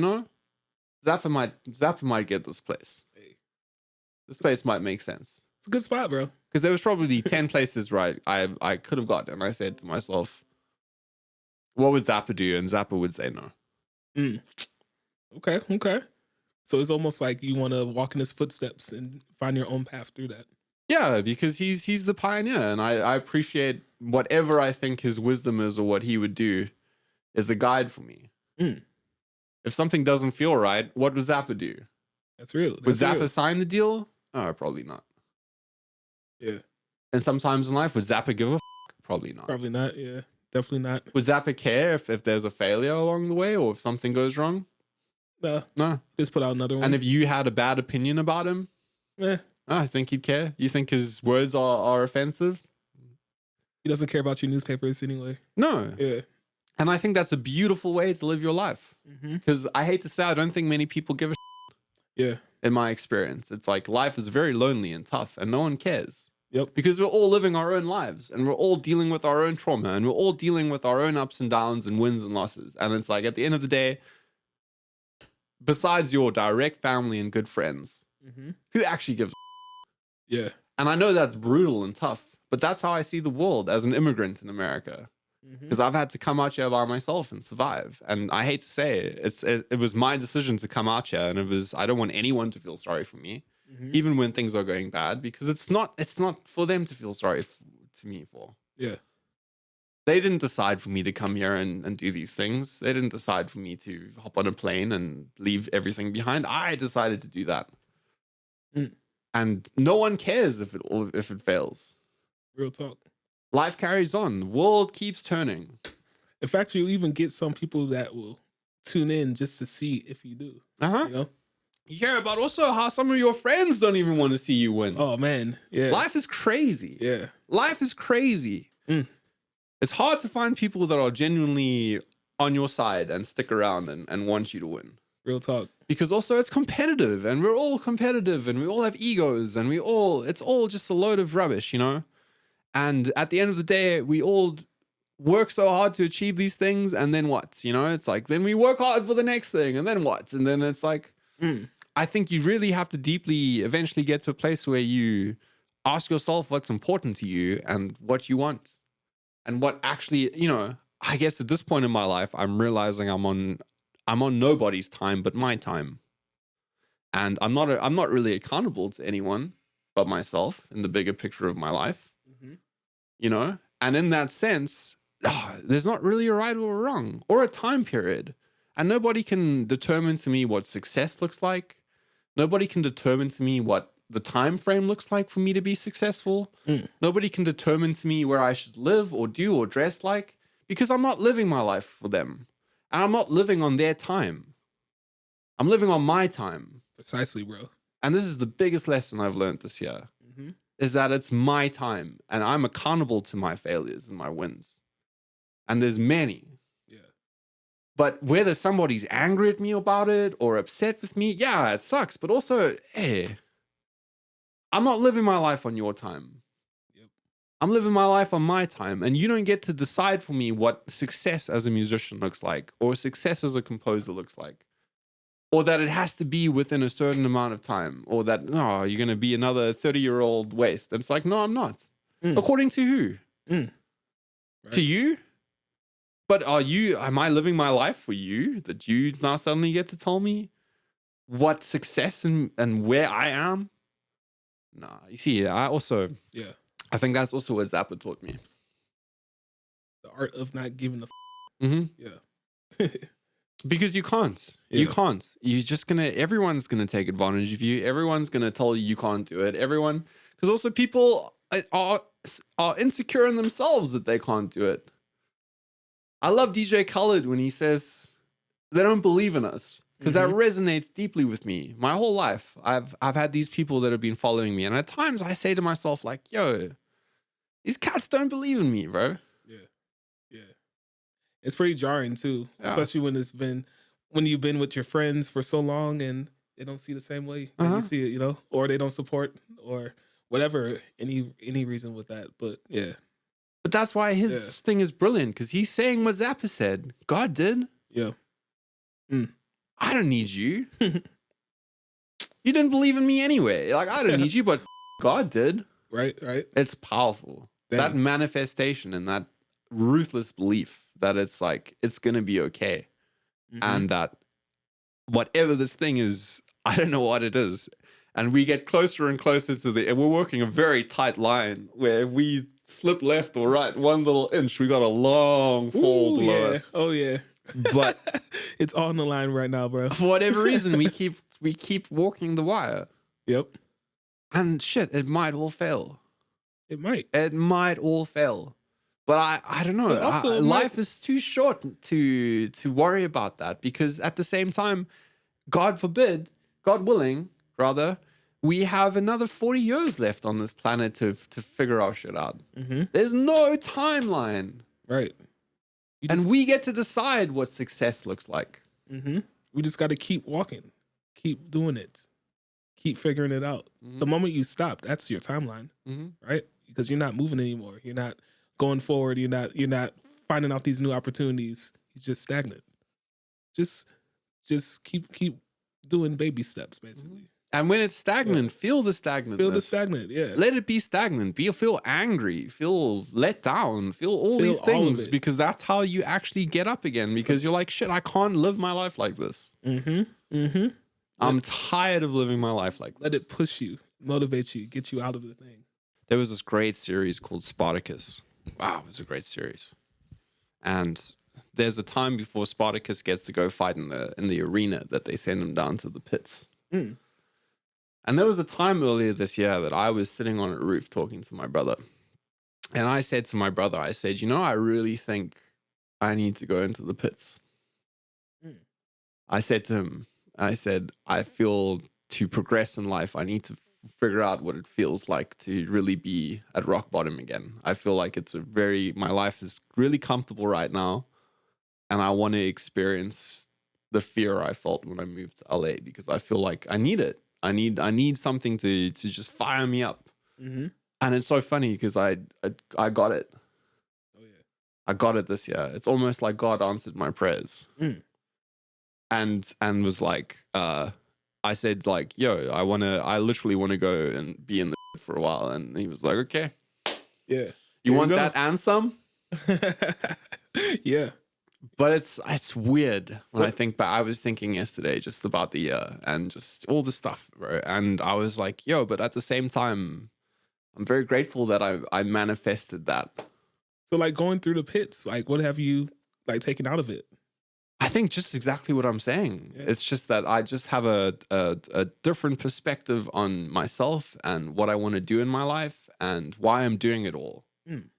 Zappa might get this place. This place might make sense. It's a good spot, bro. Because there was probably 10 places right I could have gotten. And I said to myself, what would Zappa do? And Zappa would say no. Okay. So it's almost like you want to walk in his footsteps and find your own path through that. Yeah, because he's the pioneer, and I appreciate whatever I think his wisdom is or what he would do is a guide for me. If something doesn't feel right, what would Zappa do? That's real. Would Zappa sign the deal? Oh, probably not. Yeah. And sometimes in life, would Zappa give a f? Probably not. Probably not, yeah. Definitely not. Would Zappa care if there's a failure along the way or if something goes wrong? No. Just put out another one. And if you had a bad opinion about him, I think he'd care. You think his words are offensive? He doesn't care about your newspapers anyway. No. Yeah. And I think that's a beautiful way to live your life. Because I hate to say, I don't think many people give a Yeah. in my experience. It's like life is very lonely and tough and no one cares. Yep. Because we're all living our own lives and we're all dealing with our own trauma and we're all dealing with our own ups and downs and wins and losses. And it's like at the end of the day, besides your direct family and good friends, who actually gives a Yeah. And I know that's brutal and tough, but that's how I see the world as an immigrant in America. Because I've had to come out here by myself and survive. And I hate to say it was my decision to come out here. And I don't want anyone to feel sorry for me, even when things are going bad, because it's not for them to feel sorry to me for. Yeah. They didn't decide for me to come here and do these things. They didn't decide for me to hop on a plane and leave everything behind. I decided to do that. And no one cares if it fails. Real talk. Life carries on. The world keeps turning. In fact, you even get some people that will tune in just to see if you do. You know? You hear about also how some of your friends don't even want to see you win. Oh, man. Yeah. Life is crazy. Yeah. Life is crazy. It's hard to find people that are genuinely on your side and stick around and want you to win. Real talk. Because also it's competitive and we're all competitive and we all have egos and it's all just a load of rubbish, you know? And at the end of the day, we all work so hard to achieve these things, and then what? You know, it's like, then we work hard for the next thing, and then what? And then it's like, I think you really have to deeply eventually get to a place where you ask yourself what's important to you and what you want. And what actually, you know, I guess at this point in my life, I'm realizing I'm on nobody's time but my time. And I'm not really accountable to anyone but myself in the bigger picture of my life. You know, and in that sense, there's not really a right or a wrong or a time period. And nobody can determine to me what success looks like. Nobody can determine to me what the time frame looks like for me to be successful. Nobody can determine to me where I should live or do or dress like, because I'm not living my life for them. And I'm not living on their time. I'm living on my time. Precisely, bro. And this is the biggest lesson I've learned this year. Is that it's my time and I'm accountable to my failures and my wins. And there's many. Yeah. But whether somebody's angry at me about it or upset with me, yeah, it sucks. But also, hey, I'm not living my life on your time. Yep. I'm living my life on my time. And you don't get to decide for me what success as a musician looks like or success as a composer looks like. Or that it has to be within a certain amount of time. Or that, you're going to be another 30-year-old waste. And it's like, no, I'm not. According to who? Right. To you? But am I living my life for you? That you now suddenly get to tell me what success and where I am? Nah, you see, I think that's also what Zappa taught me. The art of not giving a Yeah. Because you can't. Yeah. You can't. Everyone's gonna take advantage of you. Everyone's gonna tell you can't do it. Because also people are insecure in themselves that they can't do it. I love DJ Khaled when he says they don't believe in us, because that resonates deeply with me. My whole life, I've had these people that have been following me, and at times I say to myself like, "Yo, these cats don't believe in me, bro." Yeah. It's pretty jarring too, especially when you've been with your friends for so long and they don't see the same way that you see it, you know, or they don't support or whatever, any reason with that. But yeah. But that's why his thing is brilliant, because he's saying what Zappa said. God did. Yeah. I don't need you. You didn't believe in me anyway. Like, I don't need you, but God did. Right. It's powerful. Damn. That manifestation and that ruthless belief that it's like, it's going to be okay. And that whatever this thing is, I don't know what it is. And we get closer and closer and we're working a very tight line where if we slip left or right 1 little inch, we got a long fall below us. Oh yeah. But it's on the line right now, bro. For whatever reason, we keep walking the wire. Yep. And shit, it might all fail. It might. It might all fail. But I don't know. Also, life is too short to worry about that, because at the same time, God willing, rather, we have another 40 years left on this planet to figure our shit out. Mm-hmm. There's no timeline. Right. And we get to decide what success looks like. Mm-hmm. We just got to keep walking, keep doing it, keep figuring it out. Mm-hmm. The moment you stop, that's your timeline, right? Because you're not moving anymore. You're not going forward. You're not finding out these new opportunities. You're just stagnant. Just keep doing baby steps, basically. And when it's stagnant, feel the stagnant. Feel the stagnant, yeah. Let it be stagnant. Feel angry. Feel let down. Feel all these things, because that's how you actually get up again. Because you're like, shit, I can't live my life like this. I'm tired of living my life like this. Let it push you, motivate you, get you out of the thing. There was this great series called Spartacus. Wow, it was a great series. And there's a time before Spartacus gets to go fight in the arena that they send him down to the pits. Mm. And there was a time earlier this year that I was sitting on a roof talking to my brother. And I said to my brother, I said, I really think I need to go into the pits. Mm. I said to him, I feel to progress in life, I need to figure out what it feels like to really be at rock bottom again. I feel like my life is really comfortable right now. And I want to experience the fear I felt when I moved to LA, because I feel like I need it. I need something to just fire me up. Mm-hmm. And it's so funny because I got it. Oh yeah, I got it this year. It's almost like God answered my prayers. Mm. And was like, I said like, yo, I literally want to go and be in the for a while. And he was like, okay, yeah, you want that and some? Yeah. But it's weird when I think back. I was thinking yesterday just about the year and just all the stuff, bro. And I was like, yo, but at the same time, I'm very grateful that I manifested that. So like going through the pits, like what have you like taken out of it? I think just exactly what I'm saying. Yeah. It's just that I just have a different perspective on myself and what I want to do in my life and why I'm doing it all. Mm.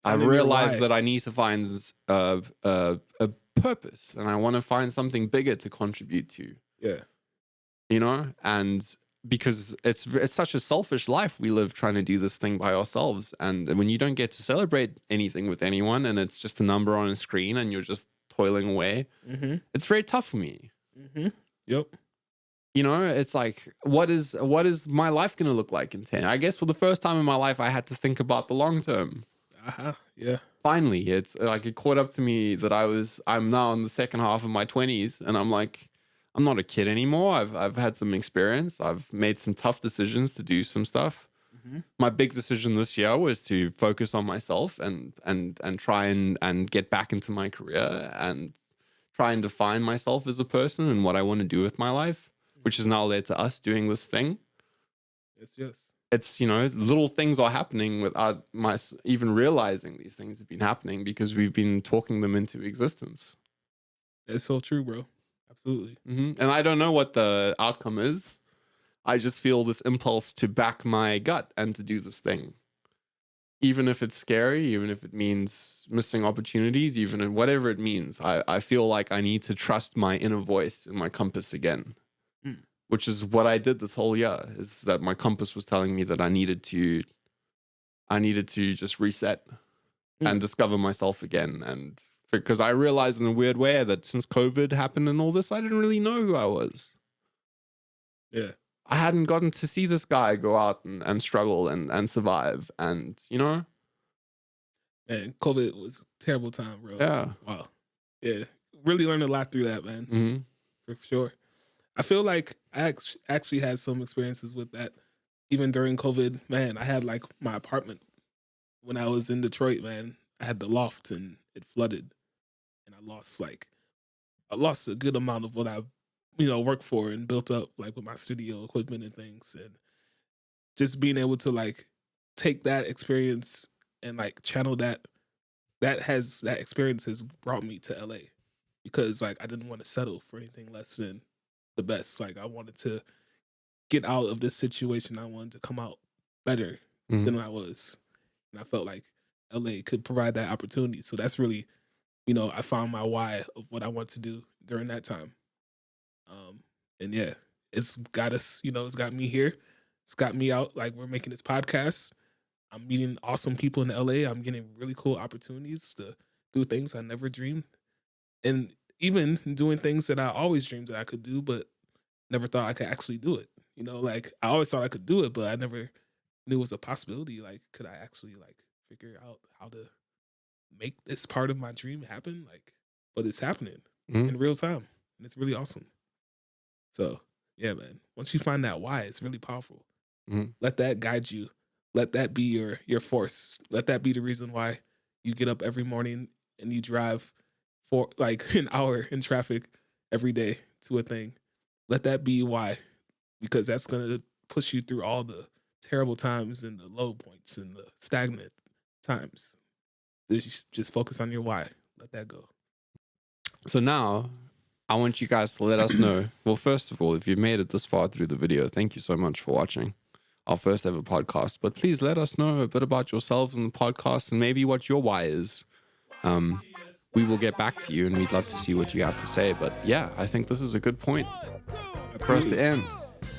I've realized that I need to find a purpose, and I want to find something bigger to contribute to. Yeah. And because it's such a selfish life we live trying to do this thing by ourselves. And when you don't get to celebrate anything with anyone and it's just a number on a screen and you're just toiling away, it's very tough for me. Yep. It's like, what is my life going to look like in 10? I guess for the first time in my life, I had to think about the long term. Yeah. Finally, it's like it caught up to me that I'm now in the second half of my 20s, and I'm like, I'm not a kid anymore. I've had some experience. I've made some tough decisions to do some stuff. Mm-hmm. My big decision this year was to focus on myself and try and get back into my career and try and define myself as a person and what I want to do with my life, which has now led to us doing this thing. Yes. It's, little things are happening without my even realizing these things have been happening because we've been talking them into existence. It's so true, bro. Absolutely. Mm-hmm. And I don't know what the outcome is. I just feel this impulse to back my gut and to do this thing. Even if it's scary, even if it means missing opportunities, even if whatever it means, I feel like I need to trust my inner voice and my compass again. Which is what I did this whole year, is that my compass was telling me that I needed to just reset and discover myself again. And because I realized in a weird way that since COVID happened and all this, I didn't really know who I was. Yeah. I hadn't gotten to see this guy go out and struggle and survive. And, Man, COVID was a terrible time, bro. Yeah. Wow. Yeah. Really learned a lot through that, man. Mm-hmm. For sure. I feel like I actually had some experiences with that. Even during COVID, man, I had like my apartment when I was in Detroit, man. I had the loft and it flooded. And I lost a good amount of what I worked for and built up like with my studio equipment and things, and just being able to like take that experience and like channel that experience has brought me to LA, because like I didn't want to settle for anything less than the best. Like I wanted to get out of this situation. I wanted to come out better than I was, and I felt like LA could provide that opportunity. So that's really, I found my why of what I want to do during that time. And yeah, it's got us, it's got me here. It's got me out. Like, we're making this podcast. I'm meeting awesome people in LA. I'm getting really cool opportunities to do things I never dreamed. And even doing things that I always dreamed that I could do, but never thought I could actually do it. Like I always thought I could do it, but I never knew it was a possibility. Like, could I actually like figure out how to make this part of my dream happen? Like, but it's happening in real time, and it's really awesome. So yeah, man, once you find that why, it's really powerful. Let that guide you. Let that be your force. Let that be the reason why you get up every morning and you drive for like an hour in traffic every day to a thing. Let that be why, because that's going to push you through all the terrible times and the low points and the stagnant times. Just focus on your why. Let that go. So now I want you guys to let us know. Well, first of all, if you've made it this far through the video, thank you so much for watching our first ever podcast. But please let us know a bit about yourselves in the podcast and maybe what your why is. We will get back to you, and we'd love to see what you have to say. But yeah, I think this is a good point for us to end.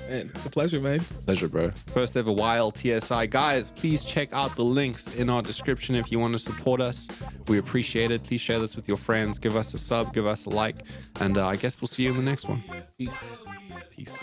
Man, it's a pleasure, man. Pleasure, bro. First ever YLTSI. Guys, please check out the links in our description if you want to support us. We appreciate it. Please share this with your friends. Give us a sub. Give us a like. And I guess we'll see you in the next one. Peace. Peace.